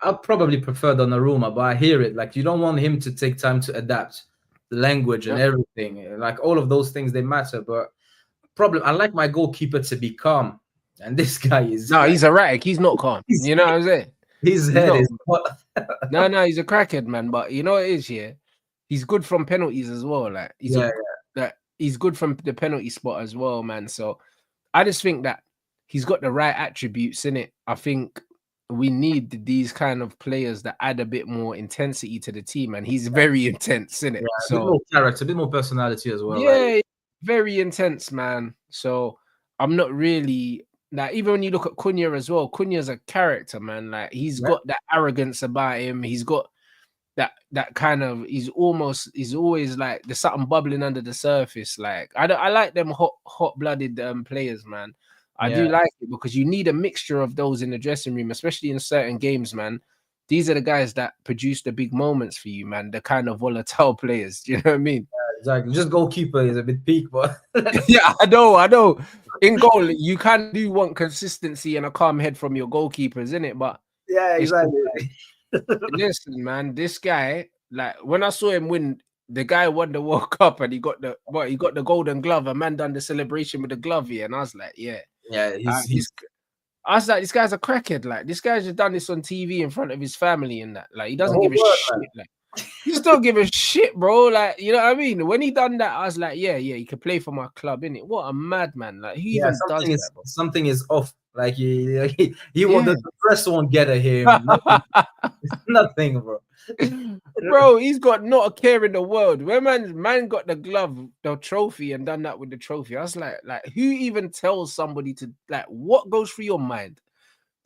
I'd probably prefer Donnarumma, but I hear it. Like, you don't want him to take time to adapt the language and everything. Like, all of those things, they matter. But I like my goalkeeper to be calm. And this guy is No, he's erratic. He's not calm. You know what I'm saying? his He's head not. is No, he's a crackhead, man. But you know what it is, yeah. He's good from penalties as well. Like he's good from the penalty spot as well, man. So I just think that he's got the right attributes in it. I think we need these kind of players that add a bit more intensity to the team, and he's very intense in it. a bit more character, a bit more personality as well. Yeah, very intense, man. So I'm not really like, even when you look at Cunha as well, Cunha's a character, man. Like he's got that arrogance about him. He's got that kind of, he's always like there's something bubbling under the surface. Like I like them hot-blooded players, man. I do like it because you need a mixture of those in the dressing room, especially in certain games, man. These are the guys that produce the big moments for you, man. The kind of volatile players. Do you know what I mean? Exactly. Just goalkeeper is a bit peak, but yeah, I know. In goal, you can do want consistency and a calm head from your goalkeepers, isn't it? But yeah, exactly. Listen, man, this guy, like when I saw him win, the guy won the World Cup and he got the golden glove. A man done the celebration with the glove here, and I was like, yeah, I was like, this guy's a crackhead. Like this guy's just done this on TV in front of his family and that. Like he doesn't give a shit. Man. Like he just don't give a shit, bro. Like you know what I mean? When he done that, I was like, yeah, he could play for my club, innit? What a madman! Like who even does that, bro? Something is off. Like he won't, the press won't get at him. Nothing, bro. Bro, he's got not a care in the world. When man got the glove, the trophy, and done that with the trophy, I was like, who even tells somebody to, like, what goes through your mind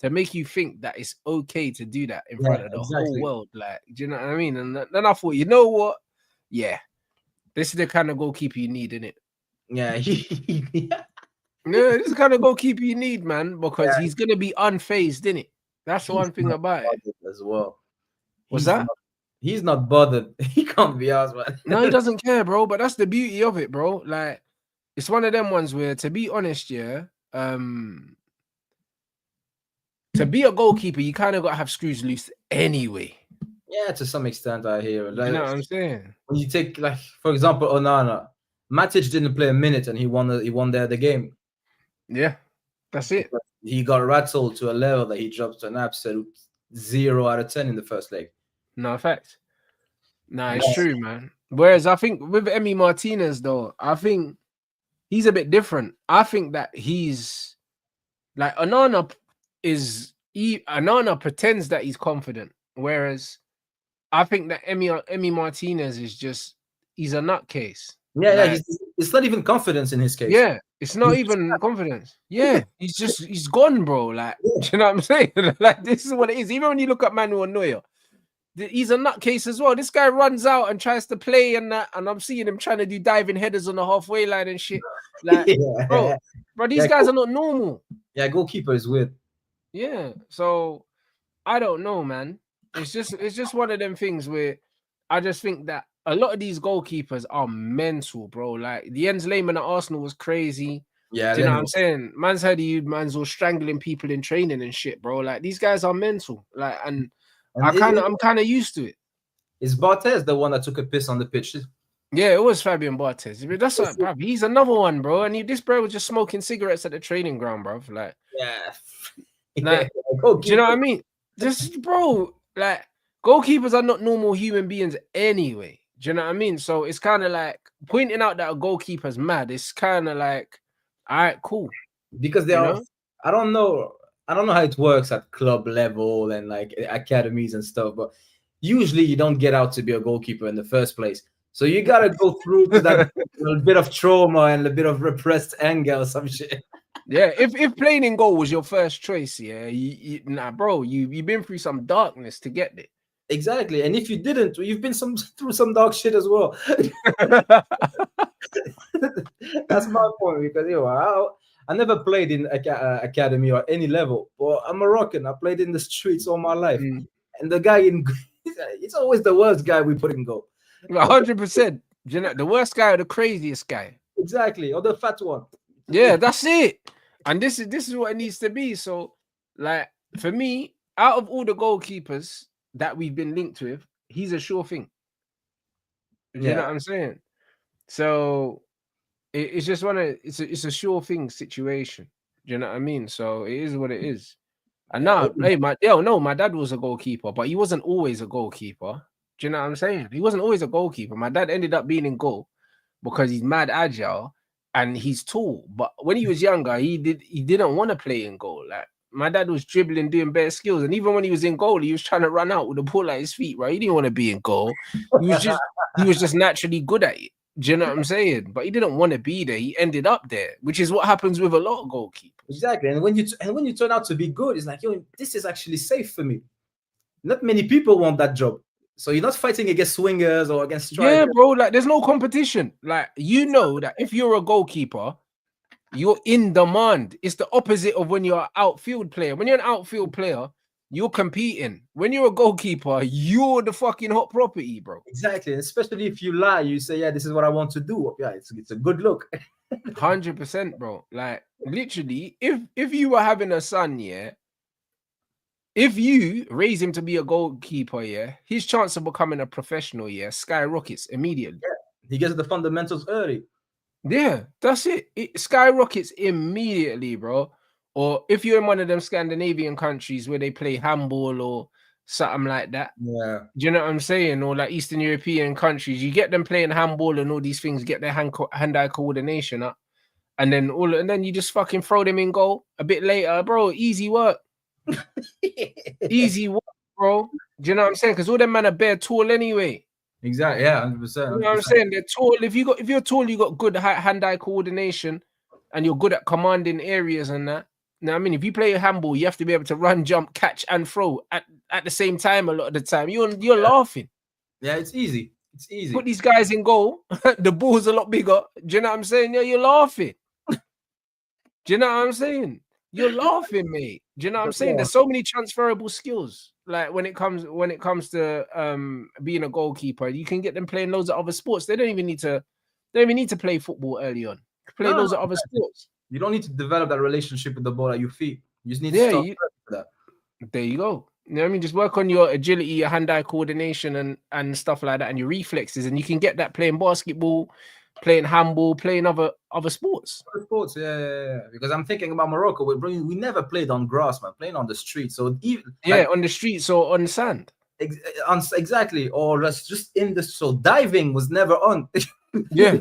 to make you think that it's okay to do that in front of the whole world? Like, do you know what I mean? And then I thought, you know what? Yeah, this is the kind of goalkeeper you need, innit? Yeah. No, this is the kind of goalkeeper you need, man, because he's gonna be unfazed, innit? That's one thing about it as well. What's that? He's not bothered. He can't be asked, man. No, he doesn't care, bro. But that's the beauty of it, bro. Like, it's one of them ones where, to be honest, yeah, to be a goalkeeper, you kind of got to have screws loose anyway. Yeah, to some extent, I hear. Like, you know what I'm saying? When you take, like, for example, Onana, Matic didn't play a minute and he won the game. Yeah, that's it. He got rattled to a level that he dropped to an absolute 0 out of 10 in the first leg. No, fact. No, it's true, man. Whereas I think with Emi Martinez, though, I think he's a bit different. I think that he's like Onana pretends that he's confident, whereas I think that Emi Martinez is just, he's a nutcase. Yeah, like, it's not even confidence in his case. Yeah, it's not even confidence. Yeah, he's gone, bro. Like, do you know what I'm saying? Like, this is what it is. Even when you look at Manuel Neuer, he's a nutcase as well. This guy runs out and tries to play and that, and I'm seeing him trying to do diving headers on the halfway line and shit. Like, bro, these guys are not normal. Yeah, goalkeeper is weird. Yeah, so I don't know, man. It's just one of them things where I just think that a lot of these goalkeepers are mental, bro. Like the Jens Lehmann at Arsenal was crazy. Yeah, do you know what I'm saying? Man's heard you, man's all strangling people in training and shit, bro. Like these guys are mental. Like, and I'm kind of used to it. Is Barthez the one that took a piss on the pitch? Yeah, it was Fabian Barthez. That's like, bro. He's another one, bro. And this bro was just smoking cigarettes at the training ground, bro. Like, like, do you know what I mean? Just, bro, like, goalkeepers are not normal human beings anyway. Do you know what I mean? So it's kind of like pointing out that a goalkeeper's mad. It's kind of like, all right, cool. Because they are, I don't know how it works at club level and like academies and stuff, but usually you don't get out to be a goalkeeper in the first place. So you gotta go through to that little bit of trauma and a bit of repressed anger or some shit. Yeah, if playing in goal was your first choice, yeah, bro, you've been through some darkness to get there. Exactly, and if you didn't, you've been through some dark shit as well. That's my point, because I never played in academy or any level, but I'm Moroccan. I played in the streets all my life, and the guy it's always the worst guy we put in goal. 100%. You know, the worst guy or the craziest guy. Exactly, or the fat one. Yeah, that's it. And this is what it needs to be. So, like, for me, out of all the goalkeepers that we've been linked with, he's a sure thing. You know what I'm saying? So it's just it's a sure thing situation. Do you know what I mean? So it is what it is. And Yeah, now, hey, my dad was a goalkeeper, but he wasn't always a goalkeeper. Do you know what I'm saying? He wasn't always a goalkeeper. My dad ended up being in goal because he's mad agile and he's tall. But when he was younger, he didn't want to play in goal. Like my dad was dribbling, doing better skills, and even when he was in goal, he was trying to run out with the ball at his feet. Right? He didn't want to be in goal. He was just naturally good at it. Do you know what I'm saying? But he didn't want to be there. He ended up there, which is what happens with a lot of goalkeepers. exactly. And when you turn out to be good, it's like, yo, this is actually safe for me. Not many people want that job. So you're not fighting against swingers or against strikers. Yeah, bro. Like, there's no competition. Like, you know that if you're a goalkeeper, you're in demand. It's the opposite of when you're an outfield player. When you're an outfield player, you're competing. When you're a goalkeeper, you're the fucking hot property, bro. Exactly. Especially if you lie, you say, yeah, this is what I want to do. Yeah, it's a good look. 100%, bro. Like, literally, if you were having a son, yeah, if you raise him to be a goalkeeper, yeah, his chance of becoming a professional, yeah, skyrockets immediately. Yeah, he gets the fundamentals early. Yeah, that's it. It skyrockets immediately, bro. Or if you're in one of them Scandinavian countries where they play handball or something like that. Yeah. Do you know what I'm saying? Or like Eastern European countries, you get them playing handball and all these things, get their hand-eye coordination up, and then you just fucking throw them in goal a bit later, bro. Easy work. Easy work, bro. Do you know what I'm saying? Because all them men are bare tall anyway. Exactly. Yeah, 100%. 100%. You know what I'm saying? They're tall. If you're tall, you got good hand-eye coordination, and you're good at commanding areas and that. Now, I mean, if you play a handball, you have to be able to run, jump, catch, and throw at the same time. A lot of the time, you're laughing. Yeah, it's easy. It's easy. Put these guys in goal. The ball's a lot bigger. Do you know what I'm saying? Yeah, you're laughing. Do you know what I'm saying? You're laughing, mate. Do you know what I'm saying? There's so many transferable skills. Like when it comes to being a goalkeeper, you can get them playing loads of other sports. They don't even need to play football early on. Play loads of other sports. You don't need to develop that relationship with the ball at your feet. You just need to start for that. There you go. You know what I mean? Just work on your agility, your hand-eye coordination and stuff like that, and your reflexes, and you can get that playing basketball, playing handball, playing other sports. Other sports, yeah. Because I'm thinking about Morocco. We never played on grass, man. Playing on the street. So even on the streets or on sand. Exactly. Or just in the diving was never on. Yeah.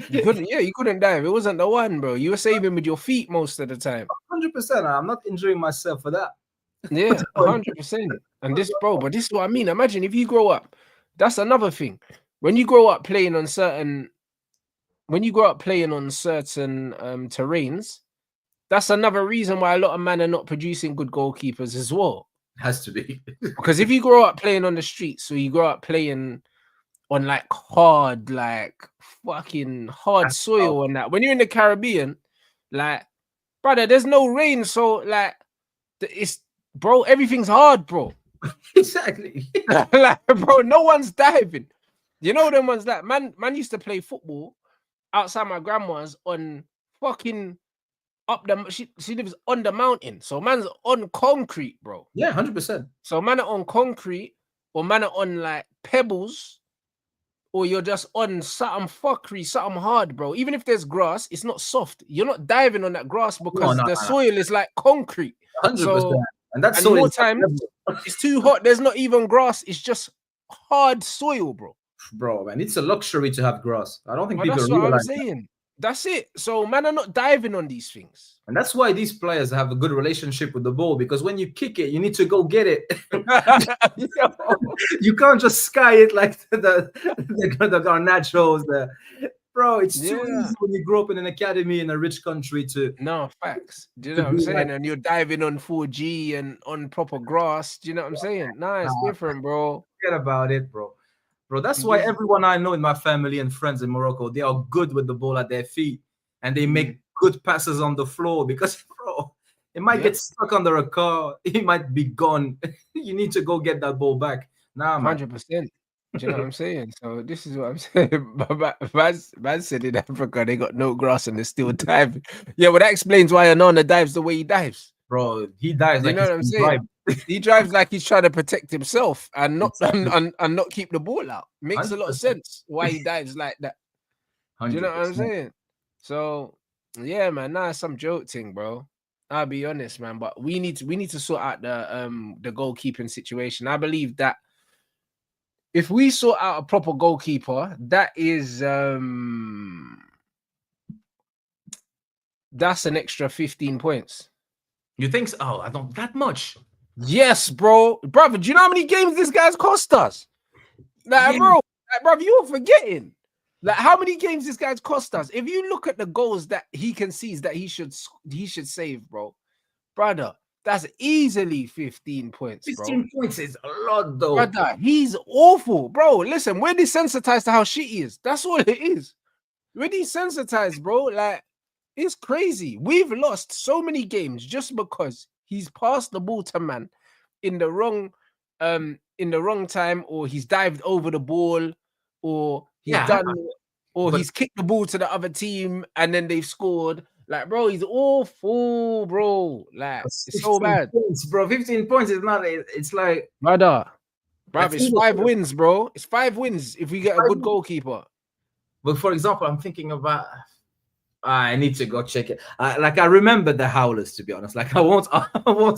You couldn't dive. It wasn't the one, bro. You were saving with your feet most of the time. 100%. I'm not injuring myself for that. Yeah, 100%. And this is what I mean. Imagine if you grow up. That's another thing. When you grow up playing on certain terrains, that's another reason why a lot of men are not producing good goalkeepers as well. Has to be. Because if you grow up playing on the streets, so you grow up playing on like fucking hard soil and that. When you're in the Caribbean, like, brother, there's no rain, so like, everything's hard, bro. Exactly. Like, bro, no one's diving. You know them ones that man used to play football outside my grandma's on fucking up the. She lives on the mountain, so man's on concrete, bro. Yeah, 100%. So man are on concrete, or man are on like pebbles. Or you're just on something fuckery, something hard, bro. Even if there's grass, it's not soft. You're not diving on that grass because the soil is like concrete. 100%. So, and that's more time, it's too hot. There's not even grass. It's just hard soil, bro. Bro, man, it's a luxury to have grass. I don't think people realize. That's what I'm saying. That's it. So, man, are not diving on these things. And that's why these players have a good relationship with the ball, because when you kick it, you need to go get it. You can't just sky it like the Garnachos. Bro, it's too easy when you grow up in an academy in a rich country to... No, facts. Do you know what I'm saying? And you're diving on 4G and on proper grass. Do you know what I'm saying? Nah, it's different, bro. Forget about it, bro. Bro, that's why everyone I know in my family and friends in Morocco, they are good with the ball at their feet. And they make good passes on the floor because, bro, it might get stuck under a car. It might be gone. You need to go get that ball back. Nah, man. 100%. Do you know what I'm saying? So this is what I'm saying. Man said in Africa, they got no grass and they're still diving. Yeah, well, that explains why Onana dives the way he dives. Bro, he dives like, you know what I'm saying? He drives like he's trying to protect himself and not and not keep the ball out. Makes 100%. A lot of sense why he dives like that. 100%. Do you know what I'm saying? So yeah, man, nah, some joke thing, bro. I'll be honest, man. But we need to sort out the goalkeeping situation. I believe that if we sort out a proper goalkeeper, that's an extra 15 points. You think so? Oh, I don't that much. Yes, bro. Brother, do you know how many games this guy's cost us? Like, bro, you're forgetting. Like, how many games this guy's cost us? If you look at the goals that he concedes that he should save, bro, brother, that's easily 15 points, 15 points is a lot, though. Brother, he's awful, bro. Listen, we're desensitized to how shit he is. That's all it is. We're desensitized, bro. Like, it's crazy. We've lost so many games just because he's passed the ball to man in the wrong time, or he's dived over the ball, or he's he's kicked the ball to the other team and then they've scored. Like, bro, he's awful, bro. Like, it's so bad. Points, bro. 15 points is not. It's like, brother, it's 5 wins, bro. It's 5 wins if we get a good goalkeeper. But for example, I'm thinking about. I need to go check it. I remember the Howlers, to be honest. Like, I won't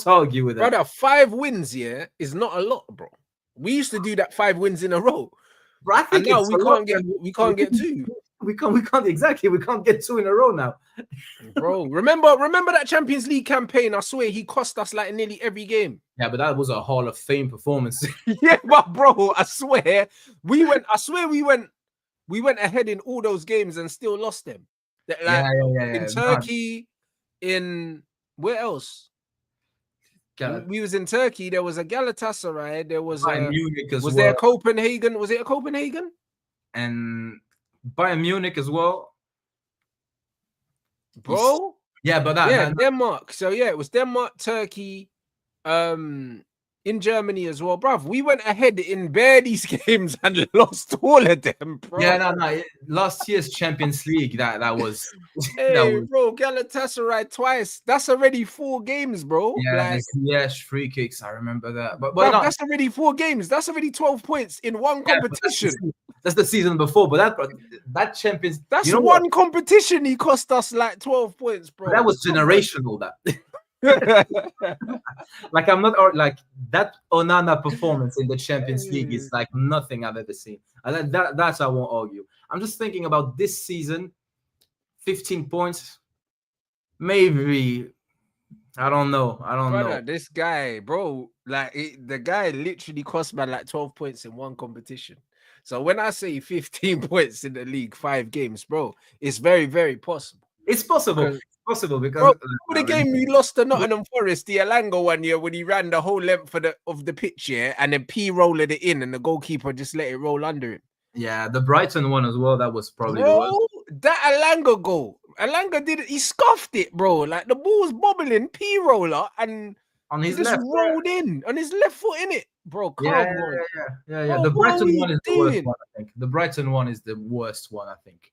argue with that. Brother, 5 wins, yeah, is not a lot, bro. We used to do that 5 wins in a row. Bro, I think now we can't get 2. We can't exactly. We can't get 2 in a row now. Bro, remember that Champions League campaign? I swear he cost us like nearly every game. Yeah, but that was a Hall of Fame performance. Yeah, but bro, I swear we went ahead in all those games and still lost them. Like, in Turkey, in where else? We was in Turkey. There was a Galatasaray. There was Munich as well. There Copenhagen? Was it a Copenhagen? And Bayern Munich as well, bro. Yeah, but Denmark. So yeah, it was Denmark, Turkey, in Germany as well, bruv. We went ahead in bare these games and lost all of them, bro. Yeah, no. Last year's Champions League, that was. Hey, bro, Galatasaray twice. That's already 4 games, bro. Yeah, yes, free kicks. I remember that. But bruv, that's already 4 games. That's already 12 points in one competition. That's the season before, but that Champions. That's one competition. He cost us like 12 points, bro. That was generational. That. Like, I'm not like that. Onana performance in the Champions League is like nothing I've ever seen. That's I won't argue. I'm just thinking about this season. 15 points, maybe. I don't know. This guy, bro, like the guy literally cost man like 12 points in one competition. So when I say 15 points in the league, 5 games, bro, it's very, very possible. It's possible. Possible because the game we lost to Nottingham Forest, the Alanga one year, when he ran the whole length of the pitch, yeah, and then rolled it in, and the goalkeeper just let it roll under him. Yeah, the Brighton one as well. That was probably the worst. That Alanga goal. Alanga did it. He scuffed it, bro. Like, the ball was bobbling, roller, and on his just left, rolled in on his left foot, in it, bro. Come on. Yeah. The Brighton one is the worst one, I think. The Brighton one is the worst one, I think.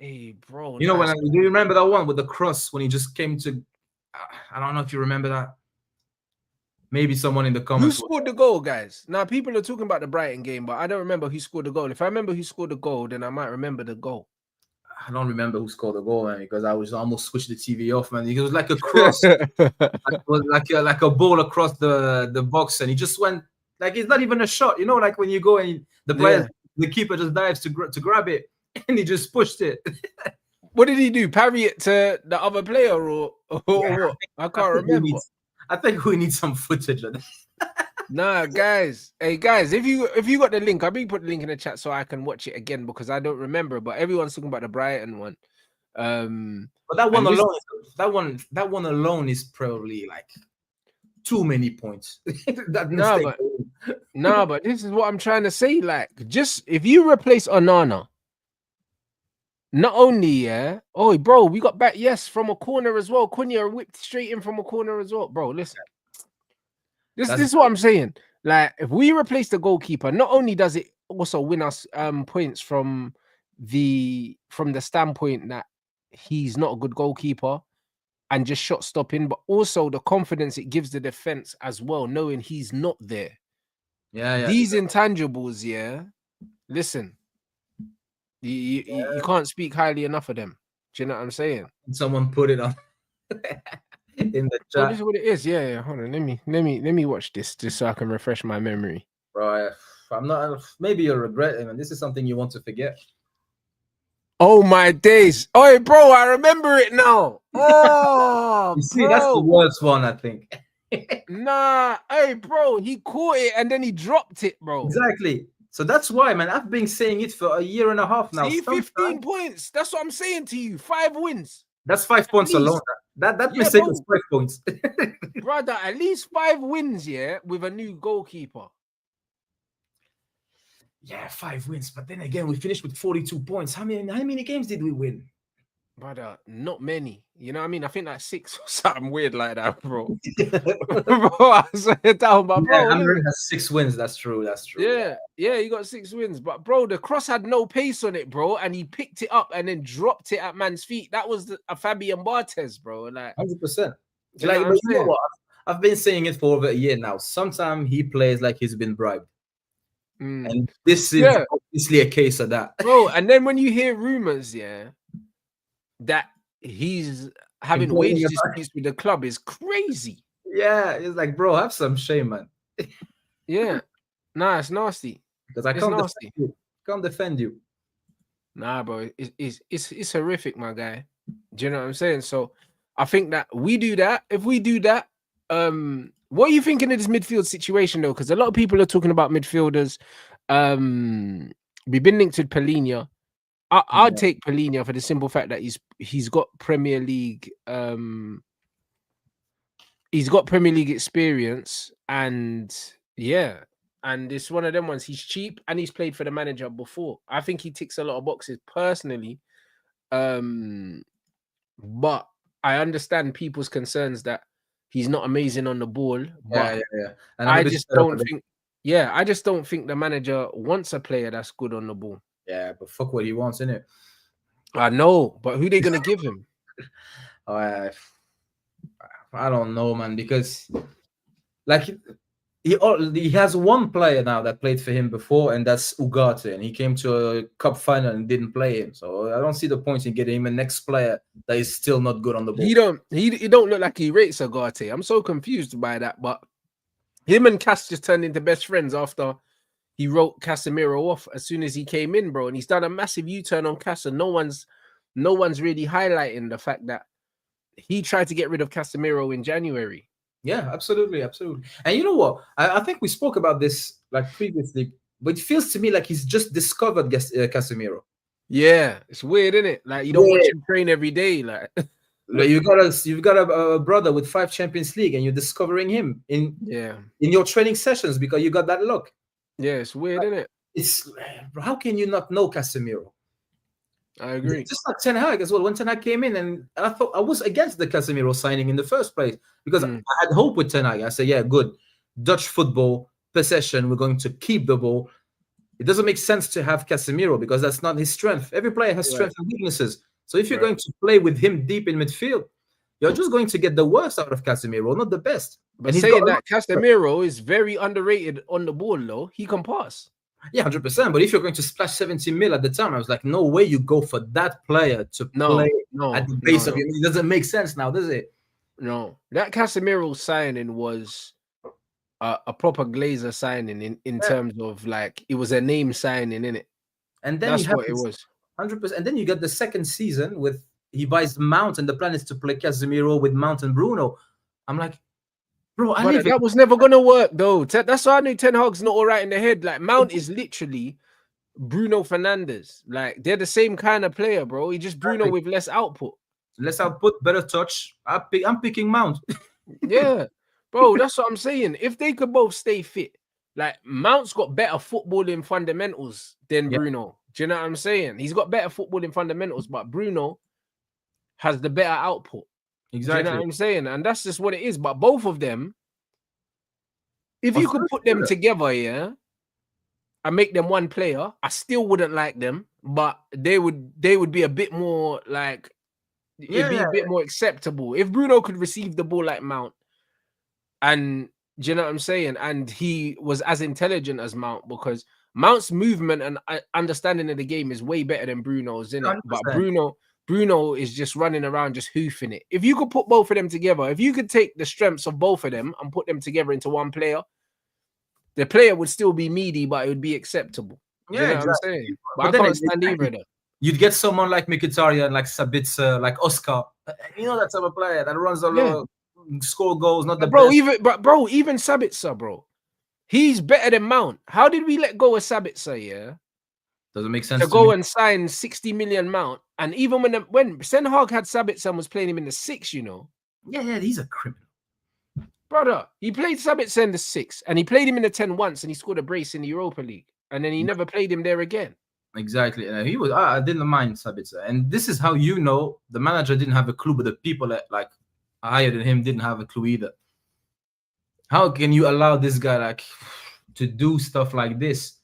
Hey, bro. You know, do you remember that one with the cross when he just came to? I don't know if you remember that. Maybe someone in the comments. Who scored the goal, guys? Now, people are talking about the Brighton game, but I don't remember who scored the goal. If I remember who scored the goal, then I might remember the goal. I don't remember who scored the goal, man, because I was almost switched the TV off, man. It was like a cross, like a ball across the box, and he just went like it's not even a shot. You know, like when you go and the keeper just dives to grab it, and he just pushed it. What did he do? Parry it to the other player, or what? I can't remember. I think we need some footage of that. Nah, guys. Hey, guys, if you got the link, I'll put the link in the chat so I can watch it again, because I don't remember. But everyone's talking about the Brighton one. But that one alone is probably like too many points. But this is what I'm trying to say. Like, just if you replace Onana, not only, bro, we got back, from a corner as well. Cunha whipped straight in from a corner as well, bro. Listen, this is what I'm saying. Like, if we replace the goalkeeper, not only does it also win us points from the standpoint that he's not a good goalkeeper and just shot stopping, but also the confidence it gives the defense as well, knowing he's not there. Yeah. These intangibles, listen. You can't speak highly enough of them. Do you know what I'm saying? Someone put it on. in the Oh, chat. this is what it is. Yeah. Hold on. Let me watch this just so I can refresh my memory. Bro, I'm not. Maybe you'll regret it, man. This is something you want to forget. Oh my days. Oh, bro, I remember it now. Oh, You see, that's the bro. worst one, I think. Nah, hey, bro, he caught it and then he dropped it, bro. Exactly. So that's why, man. I've been saying it for a year and a half now. See, Sometimes 15 points. That's what I'm saying to you. 5 wins. that's 5 points least. alone. That Yeah, mistake bro. was 5 points. Brother, at least 5 wins, yeah, with a new goalkeeper. Yeah, 5 wins. But then again, we finished with 42 points. How many games did we win? Brother, not many. You know what I mean? I think like 6 or something weird like that, bro. Bro, I said it down, but bro, Hammer has 6 wins. That's true. That's true. Yeah, he got 6 wins. But bro, the cross had no pace on it, bro, and he picked it up and then dropped it at man's feet. That was a Fabian Barthez, bro. Like 100%. you Like, know but you know what? I've been saying it for over a year now. Sometimes he plays like he's been bribed. And this is obviously a case of that. Bro, and then when you hear rumors, that he's having wage disputes with the club is crazy. Yeah, it's like, bro, have some shame, man. Yeah. Nah, it's nasty. Because I can't defend you. Nah, bro, it's horrific, my guy. Do you know what I'm saying? So I think that we do that. If we do that, what are you thinking of this midfield situation though? Because a lot of people are talking about midfielders. We've been linked with Palhinha. I'd take Palhinha for the simple fact that he's got Premier League experience, and and it's one of them ones. He's cheap and he's played for the manager before. I think he ticks a lot of boxes personally. But I understand people's concerns that he's not amazing on the ball. But And I just don't think the manager wants a player that's good on the ball. Yeah, but fuck what he wants, innit? I know, but who they gonna give him? I don't know, man, because like he has one player now that played for him before, and that's Ugarte, and he came to a cup final and didn't play him. So I don't see the point in getting him a next player that is still not good on the ball. He don't look like he rates Ugarte. I'm so confused by that. But him and Cass just turned into best friends after he wrote Casemiro off as soon as he came in, bro. And he's done a massive U-turn on Cass, and no one's really highlighting the fact that he tried to get rid of Casemiro in January. Yeah, absolutely. And you know what? I think we spoke about this like previously, but it feels to me like he's just discovered Casemiro. Yeah, it's weird, isn't it? Like you don't watch him train every day, like. You've got a brother with 5 Champions League, and you're discovering him in your training sessions because you got that look. Yeah, it's weird, isn't it? It's how can you not know Casemiro? I agree. Just like Ten Hag as well. When Ten Hag came in, and I thought I was against the Casemiro signing in the first place because I had hope with Ten Hag. I said, yeah, good. Dutch football, possession, we're going to keep the ball. It doesn't make sense to have Casemiro because that's not his strength. Every player has strengths and weaknesses. So if you're going to play with him deep in midfield, you're just going to get the worst out of Casemiro, not the best. But saying that, Casemiro is very underrated on the ball, though. He can pass. Yeah, 100%. But if you're going to splash 70 mil at the time, I was like, no way you go for that player to play at the base of it. It doesn't make sense now, does it? No. That Casemiro signing was a proper Glazer signing in terms of like, it was a name signing, innit? And then that's what it was. 100%. And then you got the second season with he buys Mount, and the plan is to play Casemiro with Mount and Bruno. I'm like, bro, that was never gonna work though. That's why I knew Ten Hag's not all right in the head. Like Mount is literally Bruno Fernandes. Like they're the same kind of player, bro. He just Bruno with less output. Less output, better touch. I'm picking Mount. Yeah, bro, that's what I'm saying. If they could both stay fit, like Mount's got better footballing fundamentals than Bruno. Do you know what I'm saying? He's got better footballing fundamentals, but Bruno has the better output. Exactly. Do you know what I'm saying? And that's just what it is. But both of them, if you could put them together, and make them one player, I still wouldn't like them, but they would be a bit more like it'd be a bit more acceptable. If Bruno could receive the ball like Mount, and do you know what I'm saying? And he was as intelligent as Mount, because Mount's movement and understanding of the game is way better than Bruno's, isn't it? But Bruno is just running around just hoofing it. If you could put both of them together, if you could take the strengths of both of them and put them together into one player, the player would still be meaty, but it would be acceptable. Do you know what I'm saying? But I can't stand either of them. You'd get someone like Mkhitaryan, like Sabitzer, like Oscar. You know that type of player that runs a lot, score goals, not the bro. best. Even Sabitzer, bro. He's better than Mount. How did we let go of Sabitzer? Yeah, doesn't make sense to go and sign 60 million Mount, and even when Ten Hag had Sabitzer and was playing him in the 6, you know. Yeah, he's a criminal, brother. He played Sabitzer in the 6, and he played him in the 10 once, and he scored a brace in the Europa League, and then he never played him there again. Exactly, and he was. I didn't mind Sabitzer, and this is how you know the manager didn't have a clue, but the people that like higher than him didn't have a clue either. How can you allow this guy like to do stuff like this?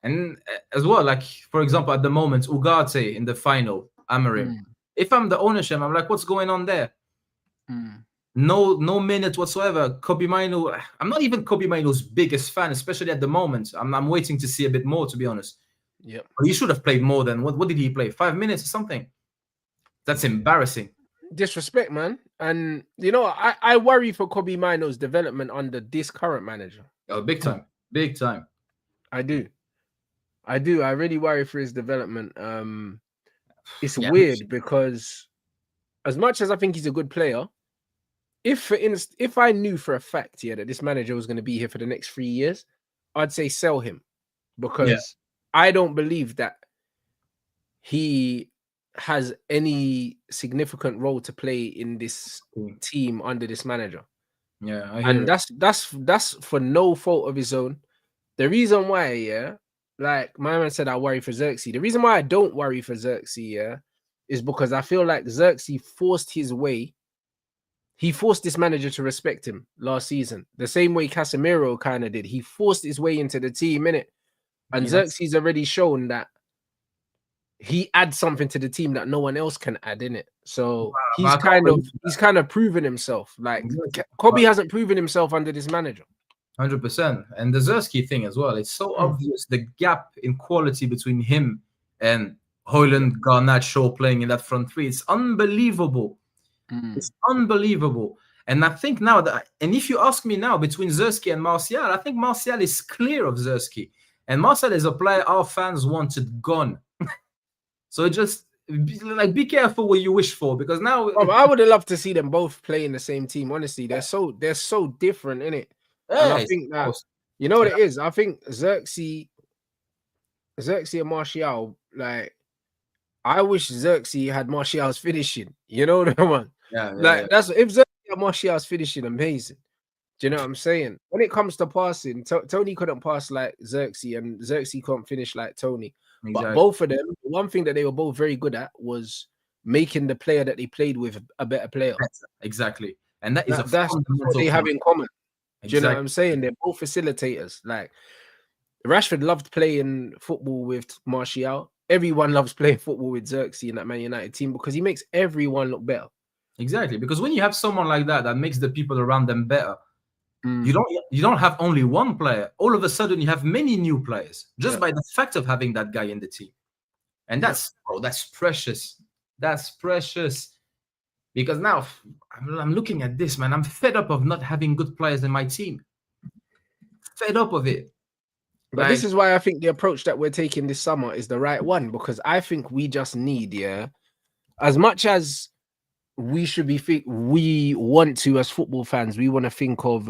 And as well, like for example, at the moment, Ugarte in the final, Amorim. If I'm the ownership, I'm like, what's going on there? No minute whatsoever. Kobe Mainu, I'm not even Kobe Mainu's biggest fan, especially at the moment. I'm waiting to see a bit more, to be honest. Yeah, he should have played more than what did he play? 5 minutes or something? That's embarrassing. Disrespect, man. And you know, I worry for Kobe Mainu's development under this current manager. Oh, big time. I do. I really worry for his development. It's weird because as much as I think he's a good player, if I knew for a fact, that this manager was going to be here for the next 3 years, I'd say sell him, because I don't believe that he has any significant role to play in this team under this manager. Yeah, and that's for no fault of his own. The reason why, like my man said, I worry for Xerxes. The reason why I don't worry for Xerxes, is because I feel like Xerxes forced his way. He forced this manager to respect him last season, the same way Casemiro kind of did. He forced his way into the team, innit? And Xerxes already shown that he adds something to the team that no one else can add, in it. So he's kind of proven himself. Like Kobe hasn't proven himself under this manager. 100%. And the Xerxes thing as well. It's so obvious, the gap in quality between him and Højlund, Garnacho playing in that front three. It's unbelievable. It's unbelievable. And I think now and if you ask me now between Xerxes and Martial, I think Martial is clear of Xerxes. And Martial is a player our fans wanted gone. So just be careful what you wish for, because now I would have loved to see them both play in the same team. Honestly, they're so different, innit? And I think that you know what it is. I think Xerxes and Martial, like I wish Xerxes had Martial's finishing. You know what I mean? That's if Xerxes had Martial's finishing, amazing. Do you know what I'm saying? When it comes to passing, Tony couldn't pass like Xerxes, and Xerxes couldn't finish like Tony. Exactly. But both of them, one thing that they were both very good at was making the player that they played with a better player. Exactly. And that's what they have in common. Do you know what I'm saying? They're both facilitators. Like Rashford loved playing football with Martial. Everyone loves playing football with Xerxes in that Man United team because he makes everyone look better. Exactly. Because when you have someone like that makes the people around them better, you don't have only one player. All of a sudden, you have many new players just by the fact of having that guy in the team, and that's precious. That's precious. Because now I'm looking at this, man. I'm fed up of not having good players in my team. Fed up of it. But this is why I think the approach that we're taking this summer is the right one, because I think we just need, as much as we should be we want to, as football fans, we want to think of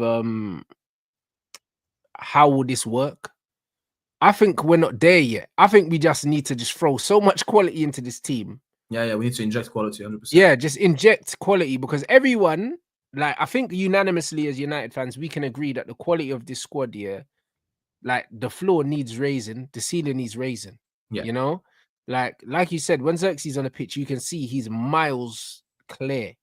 how will this work. I think we're not there yet. I think we just need to just throw so much quality into this team. Yeah, we need to inject quality 100%. Yeah, just inject quality, because everyone, like I think unanimously as United fans, we can agree that the quality of this squad, like the floor needs raising, the ceiling needs raising. Yeah, you know, like you said, when Xerxes on the pitch, you can see he's miles clear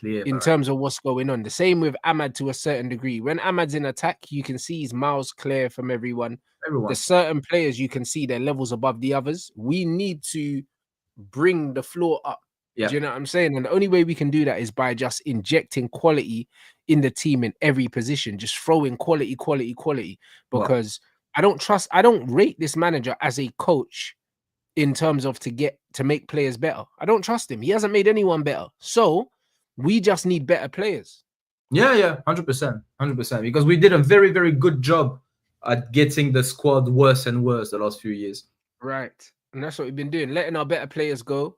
in terms of what's going on. The same with Ahmad to a certain degree. When Ahmad's in attack, you can see he's miles clear from everyone. There's certain players you can see their levels above the others. We need to bring the floor up. Do you know what I'm saying? And the only way we can do that is by just injecting quality in the team in every position, just throwing quality. Because I don't rate this manager as a coach in terms of to to make players better. I don't trust him. He hasn't made anyone better. So we just need better players. Yeah, 100%, 100%. Because we did a very, very good job at getting the squad worse and worse the last few years. Right. And that's what we've been doing, letting our better players go.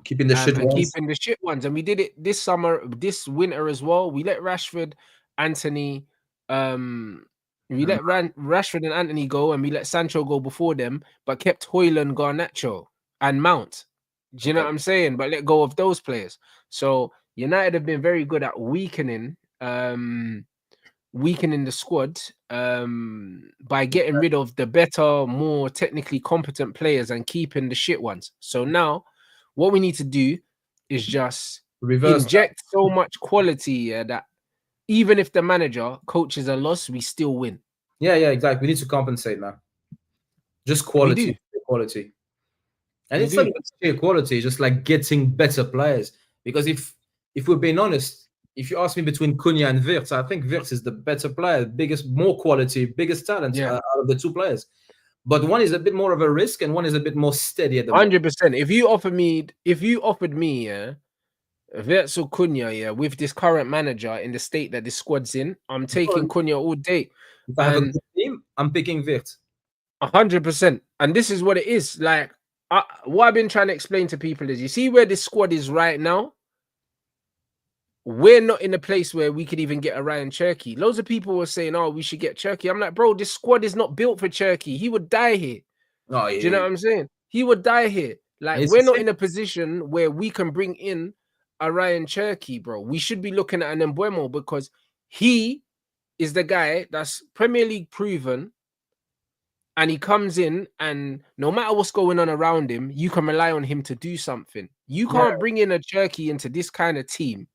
Keeping the shit and ones. keeping the shit ones. And we did it this summer, this winter as well. We let Rashford, Anthony, we let Rashford and Anthony go, and we let Sancho go before them, but kept Højlund, Garnacho, and Mount. Do you know what I'm saying? But let go of those players. So United have been very good at weakening the squad by getting rid of the better, more technically competent players and keeping the shit ones. So now what we need to do is just inject so much quality that even if the manager coaches a loss, we still win. Yeah, exactly. We need to compensate now. Just quality. And it's not even sheer quality, it's just like getting better players. Because if we're being honest, if you ask me between Cunha and Wirtz, I think Wirtz is the better player, more quality, biggest talent out of the two players. But one is a bit more of a risk, and one is a bit more steady at the moment. 100%. If you offered me, Wirtz or Cunha, with this current manager in the state that this squad's in, I'm taking Cunha all day. If I have a good team, I'm picking Wirtz. 100%. And this is what it is. Like, what I've been trying to explain to people is, you see where this squad is right now? We're not in a place where we could even get a Ryan Cherky. Loads of people were saying, oh, we should get Cherky. I'm like, bro, this squad is not built for Cherky. He would die here. Oh, yeah. Do you know what I'm saying? He would die here. Like, we're not in a position where we can bring in a Ryan Cherky, bro. We should be looking at an Mbeumo, because he is the guy that's Premier League proven, and he comes in, and no matter what's going on around him, you can rely on him to do something. You can't bring in a Cherky into this kind of team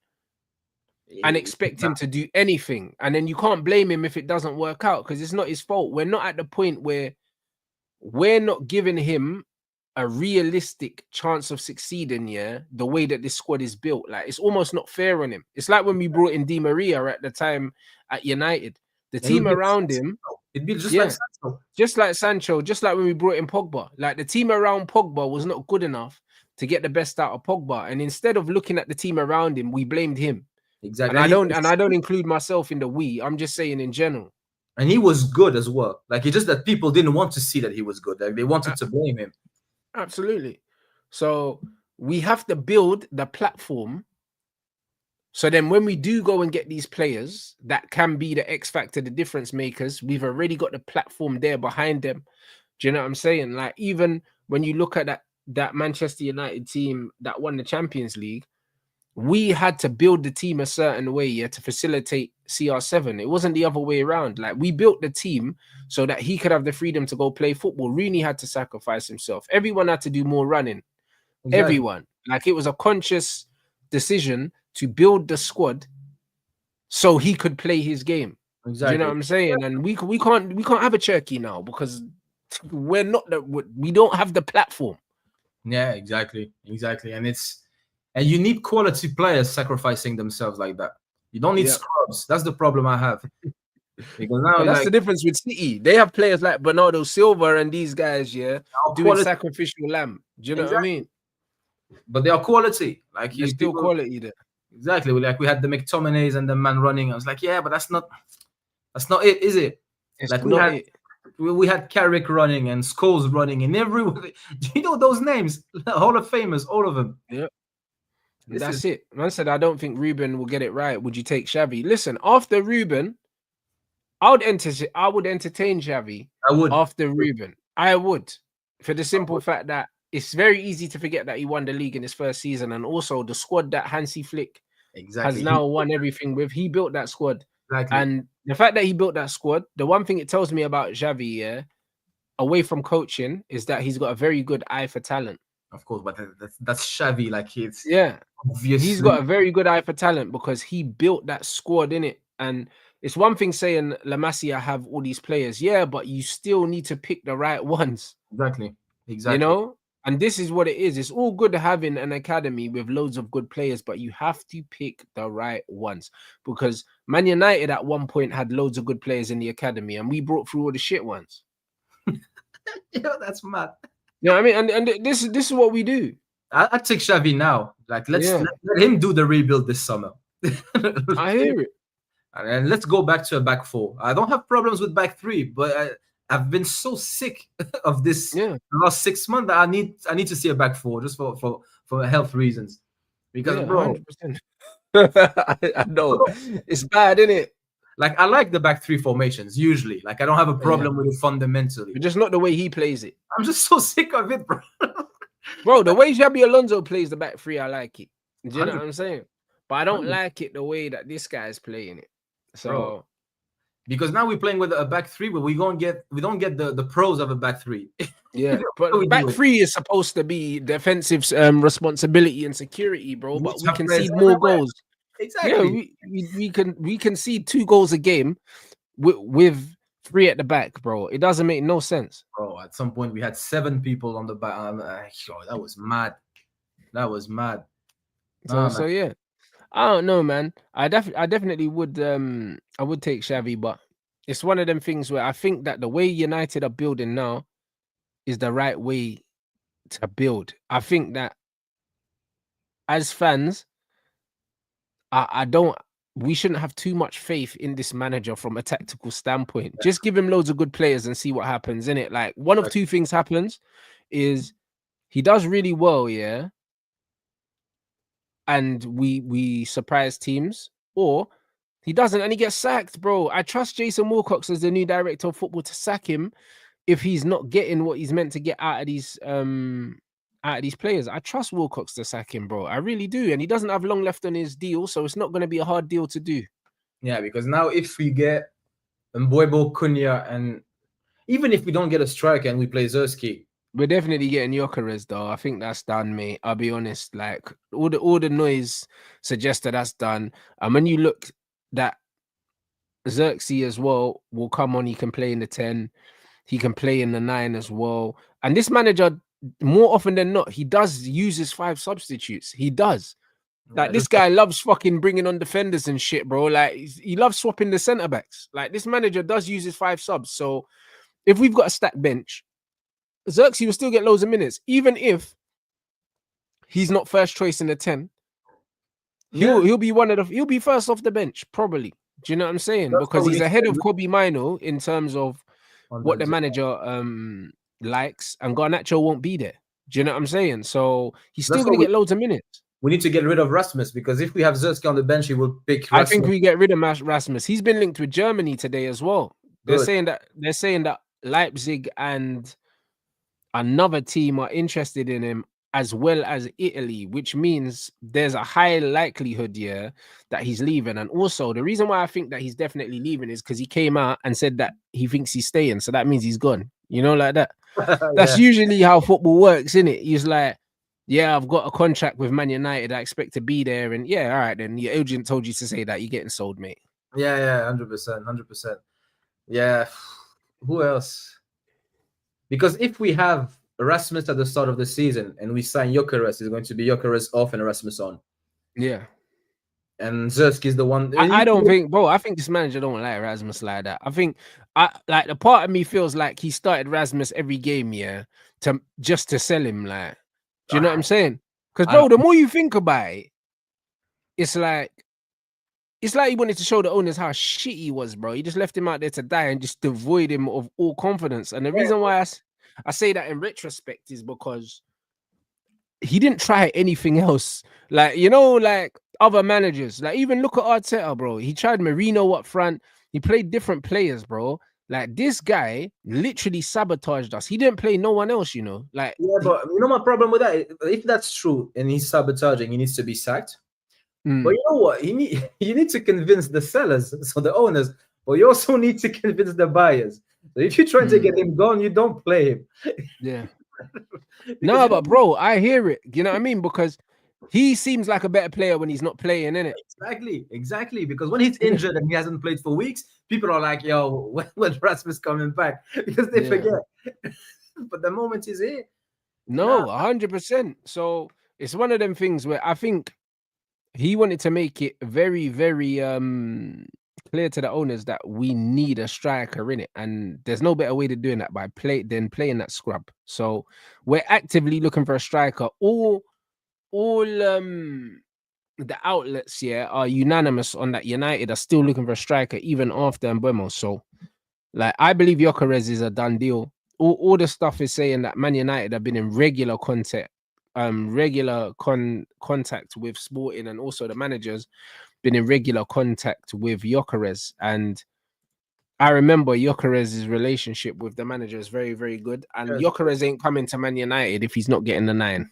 and expect him to do anything. And then you can't blame him if it doesn't work out, because it's not his fault. We're not at the point where we're not giving him a realistic chance of succeeding, the way that this squad is built. Like, it's almost not fair on him. It's like when we brought in Di Maria at the time at United. The team around him, it'd be just like Sancho. Just like Sancho, just like when we brought in Pogba. Like, the team around Pogba was not good enough to get the best out of Pogba. And instead of looking at the team around him, we blamed him. Exactly. And I don't include myself in the we. I'm just saying in general. And he was good as well. Like, it's just that people didn't want to see that he was good. Like, they wanted to blame him. Absolutely. So we have to build the platform. So then when we do go and get these players that can be the X factor, the difference makers, we've already got the platform there behind them. Do you know what I'm saying? Like, even when you look at that Manchester United team that won the Champions League, we had to build the team a certain way to facilitate CR7. It wasn't the other way around. Like, we built the team so that he could have the freedom to go play football. Rooney had to sacrifice himself. Everyone had to do more running. Exactly. Everyone. Like, it was a conscious decision to build the squad so he could play his game. Exactly. Do you know what I'm saying? And we can't have a Cherky now, because we don't have the platform. Yeah, exactly. And you need quality players sacrificing themselves like that. You don't need scrubs. That's the problem I have. Because now, that's the difference with City. They have players like Bernardo Silva and these guys, doing sacrificial lamb. Do you know what I mean? But they are quality. Like, there's still quality there. Exactly. Like, we had the McTominays and the man running. I was like, yeah, but that's not it, is it? It's like, we had Carrick running and Scholes running and everyone. Do you know those names? Hall of Famers, all of them. Yeah. That's it. Man said, I don't think Ruben will get it right. Would you take Xavi? Listen, after Ruben, I would entertain Xavi. I would. After Ruben. I would. For the simple fact that it's very easy to forget that he won the league in his first season. And also the squad that Hansi Flick has now won everything with. He built that squad. Exactly. And the fact that he built that squad, the one thing it tells me about Xavi, away from coaching, is that he's got a very good eye for talent. Of course, but that's Xavi. Like, it's obviously he's got a very good eye for talent, because he built that squad, in it. And it's one thing saying La Masia have all these players, but you still need to pick the right ones. Exactly. You know, and this is what it is. It's all good having an academy with loads of good players, but you have to pick the right ones, because Man United at one point had loads of good players in the academy, and we brought through all the shit ones. That's mad. You know what I mean? And this is what we do. I'd take Xavi now. Like, Yeah, let him do the rebuild this summer. I hear it. And let's go back to a back four. I don't have problems with back three, but I've been so sick of this Yeah, the last 6 months that I need to see a back four just for health reasons. Because yeah, bro, 100%. I know it's bad, isn't it? like I like the back three formations usually. Like I don't have a Yeah, problem with it fundamentally. but just not the way he plays it, I'm just so sick of it, bro. bro. The way Xabi Alonso plays the back three, I like it. Do you know what 100, I'm saying? But I don't like it the way that this guy is playing it. bro. So Because now we're playing with a back three, but we don't get the pros of a back three. yeah, What do but we back do it? three is supposed to be defensive responsibility and security, bro. We need But to we have players concede more everywhere. goals. Yeah, Exactly. we concede 2 goals a game with 3 at the back, bro. It doesn't make no sense. Bro, at some point we had 7 people on the back. That was mad. That was mad. So Nah, man. so yeah, I don't know, man. I definitely would I would take Xavi, but it's one of them things where I think that the way United are building now is the right way to build. I think that as fans, I don't we shouldn't have too much faith in this manager from a tactical standpoint. Just give him loads of good players and see what happens, in it. Like one of two things happens is he does really well, yeah, and we surprise teams, or he doesn't and he gets sacked, bro. I trust Jason Wilcox as the new director of football to sack him if he's not getting what he's meant to get out of these players. I trust Wilcox to sack him, bro. I really do. And he doesn't have long left on his deal, so it's not going to be a hard deal to do. Yeah, because now if we get Mbuebo, Cunha, and even if we don't get a striker and we play Zerski, We're definitely getting Gyokeres though. I think that's done, mate. I'll be honest. Like all the noise suggests that that's done. And when you look that Xerxes as well will come on, he can play in the 10, he can play in the 9 as well. And this manager, more often than not, he does use his 5 substitutes. He does. Like this guy loves fucking bringing on defenders and shit, bro. Like he loves swapping the centre backs. Like this manager does use his 5 subs. So if we've got a stacked bench, Xerxes will still get loads of minutes, even if he's not first choice in the 10. He'll be he'll be first off the bench, probably. Do you know what I'm saying? that's Because what we he's need ahead to of do Kobe Mino in terms of on what the the manager likes, and Garnacho won't be there. Do you know what I'm saying? So he's still that's gonna what get loads of minutes. we need to get rid of Rasmus, because if we have Zerski on the bench, he will pick I think Rasmus. we get rid of Rasmus. He's been linked with Germany today as well. They're Good. saying that Leipzig and another team are interested in him, as well as Italy, which means there's a high likelihood, yeah, that he's leaving. And also the reason why I think that he's definitely leaving is because he came out and said that he thinks he's staying. So that means he's gone. You know, like that. That's Yeah. usually how football works, isn't it? He's like, yeah, I've got a contract with Man United. I expect to be there. And yeah, all right, then your agent told you to say that you're getting sold, mate. Yeah, 100%, 100%. Yeah. Who else? Because if we have Erasmus at the start of the season and we sign Gyokeres, it's going to be Gyokeres off and Erasmus on. Yeah. And Zerski is the one. I don't think, bro. I think this manager don't like Rasmus like that. I think, like the part of me feels like he started Rasmus every game, yeah, to just to sell him. Like, do you know what I'm saying? Because, I don't, bro, the more you think about it, it's like he wanted to show the owners how shit he was, bro. He just left him out there to die and just devoid him of all confidence. And the reason why I say that in retrospect is because he didn't try anything else. Like, you know, like other managers, like even look at Arteta, bro. He tried Marino up front. He played different players, bro. Like this guy literally sabotaged us. He didn't play no one else, you know. Like, yeah, but you know my problem with that. If that's true and he's sabotaging, he needs to be sacked. But you know what? You need to convince the sellers, so the owners, but you also need to convince the buyers. So if you're trying to get him gone, you don't play him. Yeah. No, but bro, I hear it. You know what I mean? Because he seems like a better player when he's not playing, innit? Exactly. Because when he's injured and he hasn't played for weeks, people are like, "Yo, when Rasmus coming back?" Because they forget. But the moment he's here, no, 100%. So it's one of them things where I think he wanted to make it very, very clear to the owners that we need a striker in it, and there's no better way to doing that than playing that scrub. So we're actively looking for a striker. All the outlets are unanimous on that United are still looking for a striker even after Mbeumo. So like I believe Gyokeres is a done deal. All the stuff is saying that Man United have been in regular contact, contact with Sporting, and also the managers been in regular contact with Gyokeres. And I remember Gyokeres' relationship with the manager is very, very good. And Yes. Gyokeres ain't coming to Man United if he's not getting the 9. I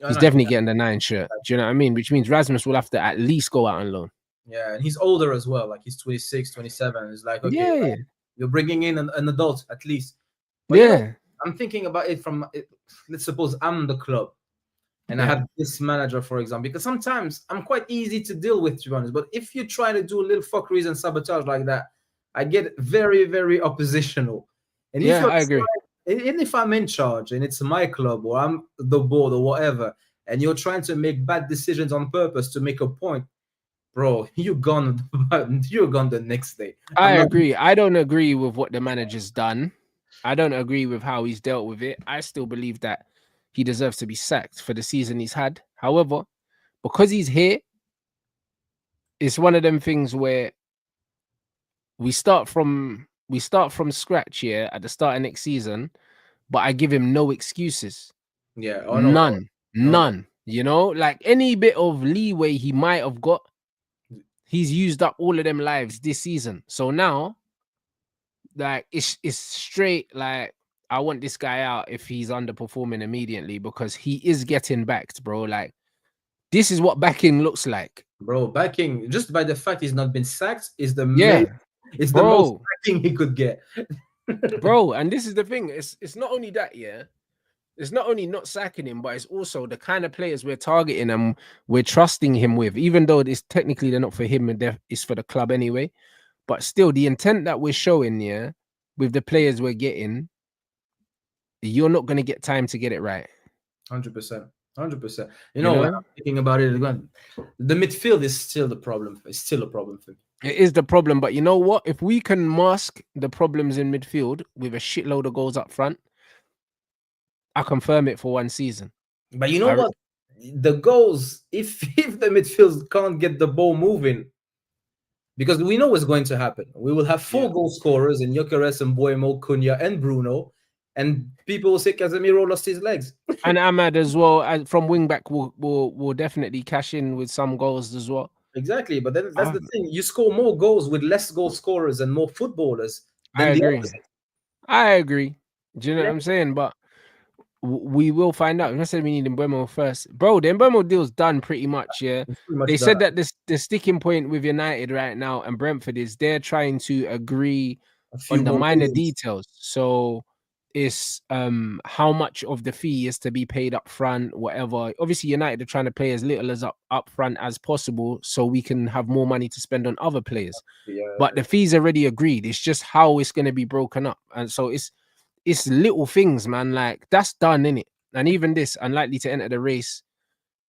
He's know. definitely getting the 9 shirt. Do you know what I mean? Which means Rasmus will have to at least go out on loan. Yeah, and he's older as well. Like he's 26, 27. It's like, okay, Yeah, you're bringing in an adult at least. But yeah, I'm thinking about it from, let's suppose I'm the club and I yeah, have this manager, for example, because sometimes I'm quite easy to deal with, to be honest. But if you try to do little fuckeries and sabotage like that, I get very, very oppositional. And if yeah. you're I agree. and if I'm in charge and it's my club or I'm the board or whatever, and you're trying to make bad decisions on purpose to make a point, bro, you're gone. You're gone the next day. I I'm not. agree. I don't agree with what the manager's done. I don't agree with how he's dealt with it. I still believe that he deserves to be sacked for the season he's had. However, because he's here, it's one of them things where we start from scratch here at the start of next season, but I give him no excuses. Yeah. Oh no. None. No. No. None. You know, like any bit of leeway he might have got, he's used up all of them lives this season. So now, like it's straight like I want this guy out if he's underperforming immediately because he is getting backed, bro. Like this is what backing looks like. Bro, backing just by the fact he's not been sacked is Yeah, it's the most bro. backing he could get. Bro, and this is the thing. It's not only that, yeah. It's not only not sacking him, but it's also the kind of players we're targeting and we're trusting him with, even though it's technically they're not for him and it's for the club anyway. But still, the intent that we're showing, yeah, with the players we're getting, you're not going to get time to get it right. 100%. 100%. You You know, when know, I'm thinking about it again, the midfield is still the problem. It's still a problem for me. it is the problem. But you know what? If we can mask the problems in midfield with a shitload of goals up front, I confirm it for one season. But you know what? The goals, if if the midfield can't get the ball moving, because we know what's going to happen. We will have four goal scorers in Gyokeres and Buemo, Cunha, and Bruno, and people will say Casemiro lost his legs. And Ahmad as well from wing back will definitely cash in with some goals as well. Exactly, but then that's the thing. You score more goals with less goal scorers and more footballers than the opposite. I agree. Do you know what I'm saying? But we will find out. I said we need Mbeumo first, bro. The Mbeumo deal's done pretty much. Yeah, they said that the sticking point with United right now and Brentford is they're trying to agree on the minor details. So it's how much of the fee is to be paid up front, whatever. Obviously, United are trying to pay as little as up front as possible, so we can have more money to spend on other players. But the fees already agreed. It's just how it's going to be broken up, and so it's little things, man. Like that's done, innit? And even this, unlikely to enter the race.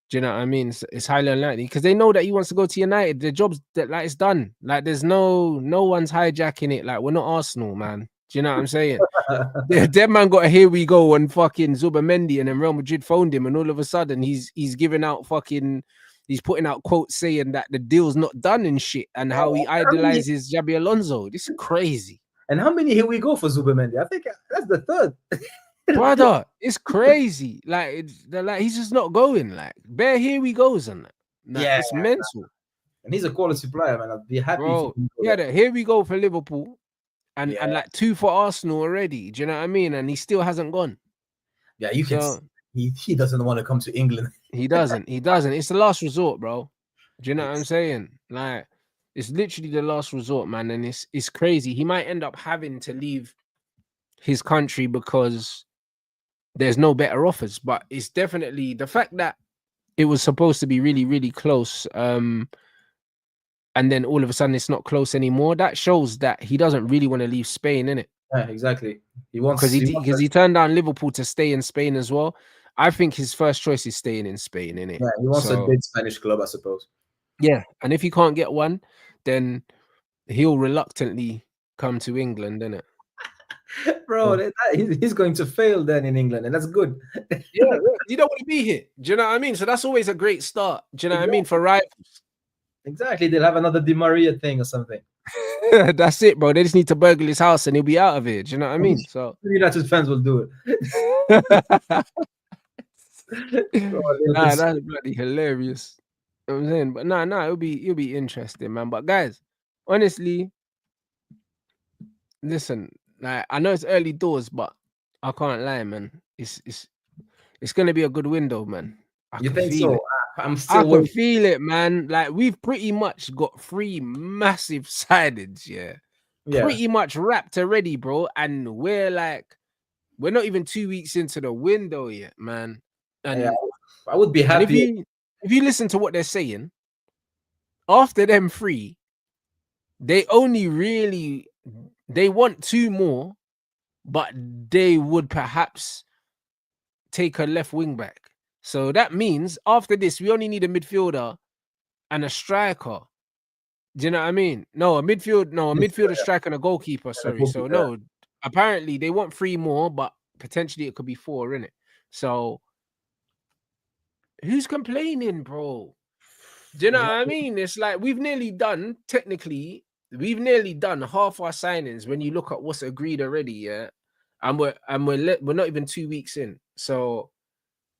Do you know what I mean? It's highly unlikely because they know that he wants to go to United. The job's that like it's done. Like there's no one's hijacking it. Like we're not Arsenal, man. Do you know what I'm saying? That man got a here we go on fucking Zubimendi, and then Real Madrid phoned him, and all of a sudden he's giving out fucking. He's putting out quotes saying that the deal's not done and shit, and how he idolizes Xabi Alonso. This is crazy. And how many here we go for Zubimendi? I think that's the third. Brother, it's crazy. Like, he's just not going. Like, bare here he goes, and that. It's mental. And he's a quality player, man. I'd be happy. Bro, here we go for Liverpool, and like 2 for Arsenal already. Do you know what I mean? And he still hasn't gone. Yeah, you can. He doesn't want to come to England. He doesn't. It's the last resort, bro. Do you know what I'm saying? Like, it's literally the last resort, man. And it's crazy. He might end up having to leave his country because there's no better offers. But it's definitely the fact that it was supposed to be really, really close. And then all of a sudden it's not close anymore. That shows that he doesn't really want to leave Spain, innit? Yeah, exactly. He wants because he turned down Liverpool to stay in Spain as well. I think his first choice is staying in Spain, innit? Yeah, he wants a big Spanish club, I suppose. Yeah, and if he can't get one, then he'll reluctantly come to England, innit? Bro, he's going to fail then in England, and that's good. Yeah, you don't want to be here. Do you know what I mean? So that's always a great start. Do you know what I mean? For rivals. Exactly. They'll have another Di Maria thing or something. That's it, bro. They just need to burgle his house and he'll be out of here. Do you know what I mean? So United fans will do it. Nah, that's bloody hilarious. You know what I'm saying? But nah, it'll be interesting, man. But guys, honestly, listen, like I know it's early doors, but I can't lie, man. It's gonna be a good window, man. I You can think feel so? it. I'm I still can waiting. feel it, man. Like we've pretty much got 3 massive signings, yeah. Pretty much wrapped already, bro. And we're not even 2 weeks into the window yet, man. And Yeah, I would be and happy. if you listen to what they're saying, after them 3, they want 2 more, but they would perhaps take a left wing back. So that means after this, we only need a midfielder and a striker. Do you know what I mean? No, a midfielder, striker, and a goalkeeper. Sorry. So no, apparently they want 3 more, but potentially it could be 4, innit? So who's complaining, bro? Do you know what I mean? It's like we've nearly done half our signings when you look at what's agreed already, yeah. And we're not even 2 weeks in. So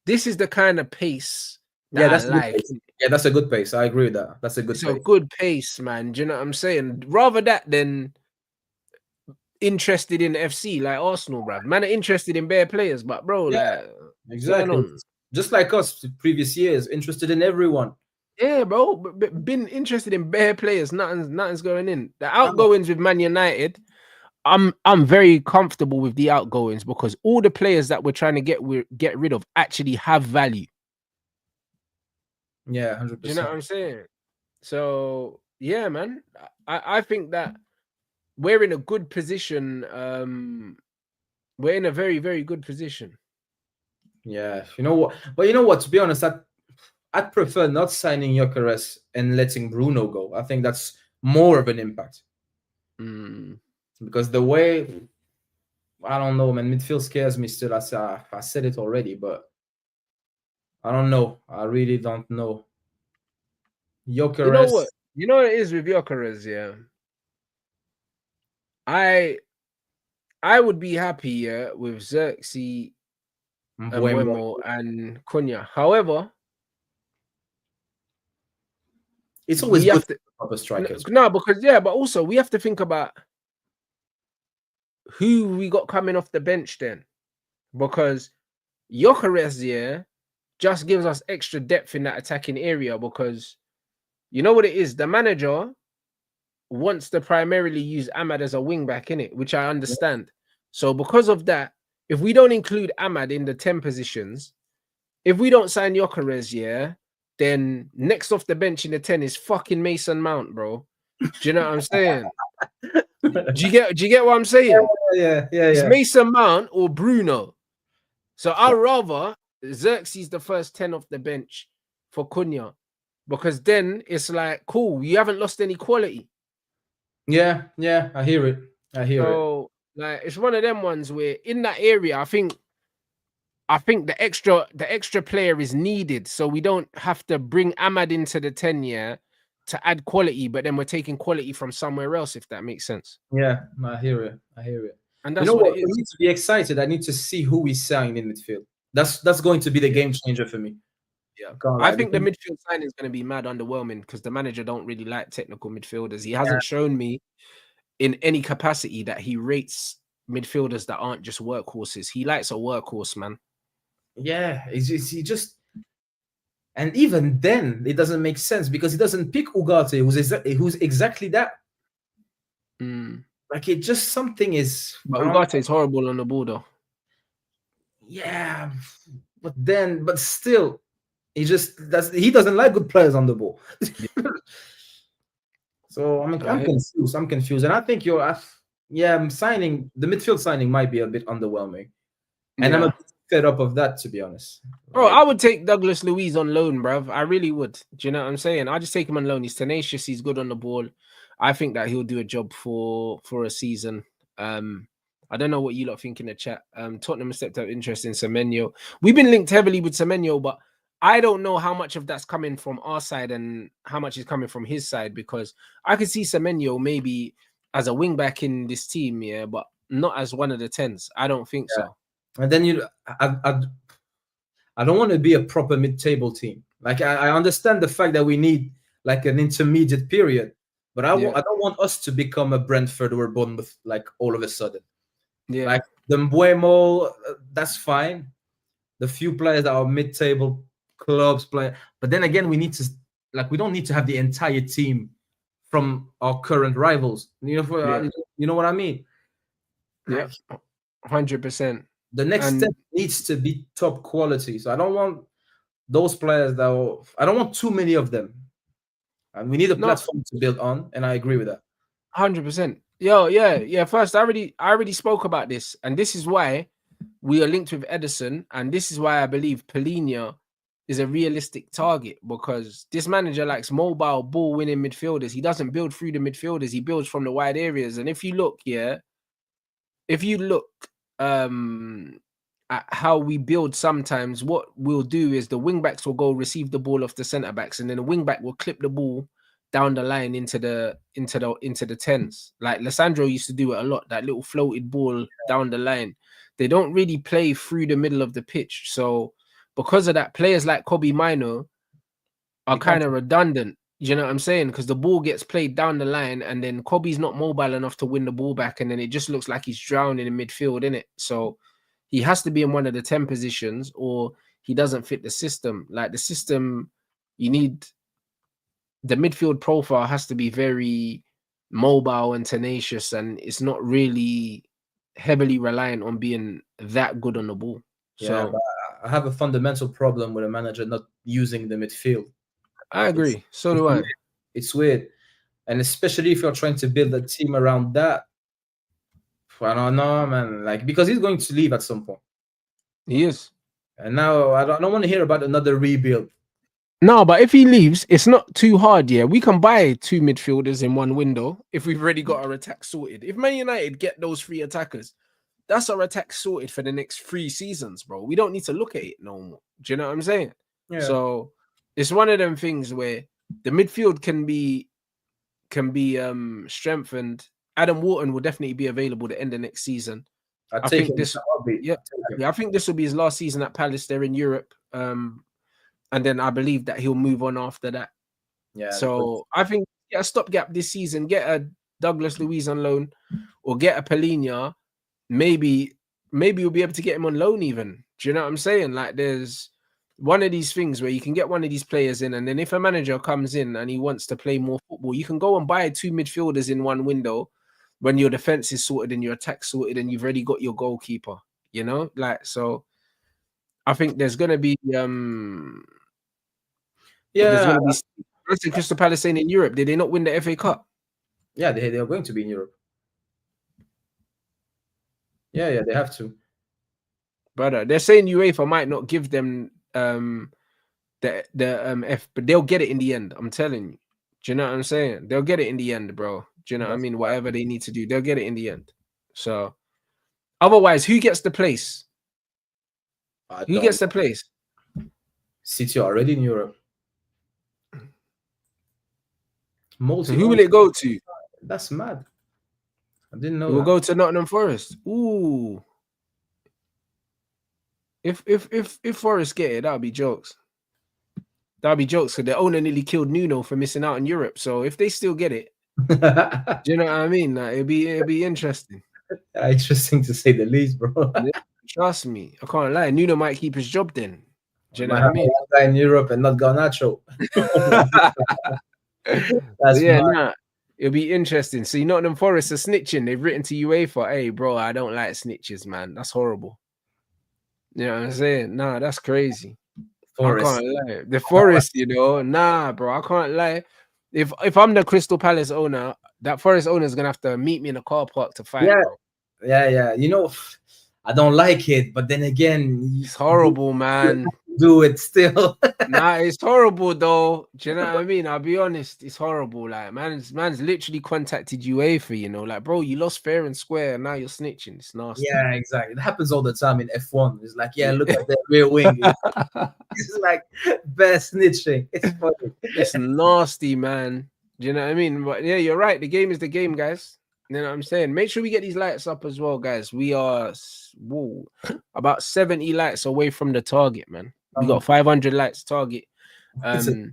this is the kind of pace that I like. Yeah, that's a good pace. I agree with that. That's a good It's pace. a good pace, man. Do you know what I'm saying? Rather that than interested in FC like Arsenal, bruv. Man are interested in bare players, but bro, like exactly. Just like us previous years, interested in everyone. Yeah, bro. Been interested in bare players. Nothing's going in. The outgoings with Man United, I'm very comfortable with the outgoings because all the players that we're trying to get rid of actually have value. Yeah, 100%. Do you know what I'm saying? So yeah, man. I think that we're in a good position. We're in a very, very good position. Yeah, you know what? But you know what? To be honest, I'd prefer not signing Gyokeres and letting Bruno go. I think that's more of an impact. Because the way, I don't know, man, midfield scares me still. I said it already, but I don't know. I really don't know. Gyokeres. You know what? You know what it is with Gyokeres, yeah. I would be happy, with Xerxes and Mbeumo and Cunha. However, it's always good to have a strikers. No, because but also we have to think about who we got coming off the bench then, because Gyokeres, just gives us extra depth in that attacking area. Because you know what it is, the manager wants to primarily use Ahmad as a wing back in it, which I understand. So because of that, if we don't include Ahmad in the 10 positions, if we don't sign Gyokeres, then next off the bench in the 10 is fucking Mason Mount, bro. Do you know what I'm saying? Do you get what I'm saying? Yeah. It's Mason Mount or Bruno. So I'd rather Xerxes the first 10 off the bench for Cunha, because then it's like, cool, you haven't lost any quality. Yeah, I hear it. So like it's one of them ones where in that area, I think the extra player is needed, so we don't have to bring Ahmad into the 10 to add quality, but then we're taking quality from somewhere else, if that makes sense. Yeah, I hear it. And that's what it is. I need to be excited. I need to see who we sign in midfield. That's going to be the game changer for me. Yeah, I think the midfield signing is going to be mad underwhelming because the manager don't really like technical midfielders. He hasn't shown me in any capacity that he rates midfielders that aren't just workhorses. He likes a workhorse, man. Yeah, he just, and even then it doesn't make sense because he doesn't pick Ugarte, who's exactly that. Like it just something is. But Ugarte is horrible on the ball, though. Yeah, but still, he doesn't like good players on the ball. So I'm confused, and I think signing the midfield signing might be a bit underwhelming, and I'm a bit fed up of that, to be honest. Bro, I would take Douglas Luiz on loan, bruv. I really would. Do you know what I'm saying? I just take him on loan. He's tenacious. He's good on the ball. I think that he'll do a job for a season. I don't know what you lot think in the chat. Tottenham stepped up interest in Semenyo. We've been linked heavily with Semenyo, but I don't know how much of that's coming from our side and how much is coming from his side, because I could see Semenyo maybe as a wing back in this team, yeah, but not as one of the 10s. I don't think so. And then I don't want to be a proper mid-table team. Like I understand the fact that we need like an intermediate period, but I don't want us to become a Brentford or Bournemouth like all of a sudden. Yeah, like the Mbuemo, that's fine. The few players that are mid-table clubs play, but then again, we don't need to have the entire team from our current rivals. You know what I mean? Yeah, 100%. The next step needs to be top quality. So I don't want those players I don't want too many of them. And we need a platform to build on, and I agree with that. 100%. Yeah. First, I already spoke about this, and this is why we are linked with Edison, and this is why I believe Polina is a realistic target, because this manager likes mobile ball-winning midfielders. He doesn't build through the midfielders; he builds from the wide areas. And if you look at how we build, sometimes what we'll do is the wing backs will go receive the ball off the centre backs, and then the wing back will clip the ball down the line into the 10s. Like Lissandro used to do it a lot, that little floated ball down the line. They don't really play through the middle of the pitch. So because of that, players like Kobe Mino are kind of redundant. You know what I'm saying? Because the ball gets played down the line, and then Kobe's not mobile enough to win the ball back, and then it just looks like he's drowning in midfield, innit? So he has to be in one of the 10 positions, or he doesn't fit the system. Like the system, you need the midfield profile has to be very mobile and tenacious, and it's not really heavily reliant on being that good on the ball. So but I have a fundamental problem with a manager not using the midfield. I agree. So do I. It's weird. And especially if you're trying to build a team around that. I don't know, man. Like, because he's going to leave at some point. He is. And now I don't want to hear about another rebuild. No, but if he leaves, it's not too hard. Yeah, we can buy 2 midfielders in one window if we've already got our attack sorted. If Man United get those 3 attackers, that's our attack sorted for the next 3 seasons, bro. We don't need to look at it no more. Do you know what I'm saying? Yeah. So it's one of them things where the midfield can be strengthened. Adam Wharton will definitely be available at the end of next season. I think this will be his last season at Palace. They're in Europe. And then I believe that he'll move on after that. Yeah. So I think get a stopgap this season, get a Douglas Luiz on loan, or get a Polina. Maybe you'll be able to get him on loan even. Do you know what I'm saying? Like there's one of these things where you can get one of these players in, and then if a manager comes in and he wants to play more football, you can go and buy 2 midfielders in one window when your defense is sorted and your attack sorted and you've already got your goalkeeper, you know? Like, so I think there's going to be there's going to be Crystal Palace saying in Europe, did they not win the FA Cup? Yeah, they are going to be in Europe. Yeah, they have to. Brother, they're saying UEFA might not give them but they'll get it in the end. I'm telling you. Do you know what I'm saying? They'll get it in the end, bro. Do you know what I mean? Whatever they need to do, they'll get it in the end. So otherwise, who gets the place? Who gets the place? City already in Europe. So who will it go to? That's mad. I didn't know. We'll go to Nottingham Forest. Ooh. If Forest get it, that'll be jokes. That'll be jokes because the owner nearly killed Nuno for missing out in Europe. So if they still get it, do you know what I mean? Like, it'll be interesting. Interesting to say the least, bro. Trust me, I can't lie. Nuno might keep his job then. Do you know what I mean? Guy in Europe and not Garnacho. It'll be interesting. See, Nottingham Forest are snitching. They've written to UEFA, hey, bro, I don't like snitches, man. That's horrible. You know what I'm saying? Nah, that's crazy. Forest. I can't lie. The Forest, you know, nah, bro, I can't lie. If I'm the Crystal Palace owner, that Forest owner is gonna have to meet me in a car park to fight. Yeah, bro. Yeah. You know, I don't like it, but then again, it's horrible, man. do it still. Nah, it's horrible though. Do you know what I mean? I'll be honest, it's horrible. Like, man's literally contacted UEFA, you know, like, bro, you lost fair and square, and now you're snitching. It's nasty. Yeah, exactly. It happens all the time in F1. It's like, yeah, Yeah. look at their rear wing. It's like best snitching. It's funny. It's nasty, man. Do you know what I mean? But yeah, you're right. The game is the game, guys. You know what I'm saying? Make sure we get these lights up as well, guys. We are about 70 lights away from the target, man. We got 500 lights target. It's a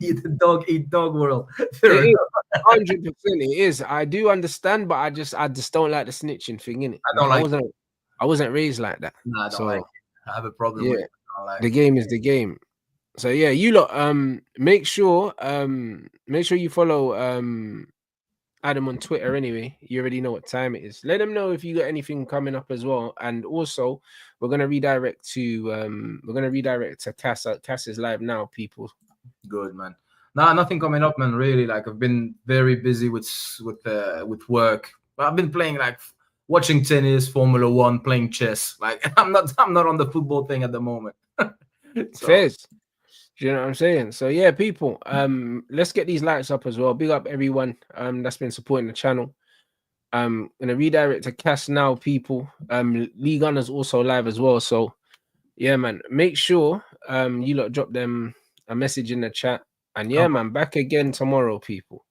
eat dog world. 100%. It is. I do understand, but I just don't like the snitching thing, innit? I don't like I wasn't raised like that. No, I don't like it. I have a problem with it. I don't like the game is the game. So yeah, you lot make sure you follow Adam on Twitter anyway. You already know what time it is. Let them know if you got anything coming up as well. And also we're gonna redirect to Cass. Cass is live now, people. Good, man. Nah, nothing coming up, man. Really, like I've been very busy with work. I've been playing like watching tennis, Formula One, playing chess. Like I'm not on the football thing at the moment. Fairs. Do you know what I'm saying? So yeah, people, let's get these lights up as well. Big up everyone that's been supporting the channel. Gonna redirect to Cass now, people. Lee Gunner's also live as well. So yeah, man, make sure you lot drop them a message in the chat. And yeah, man, back again tomorrow, people.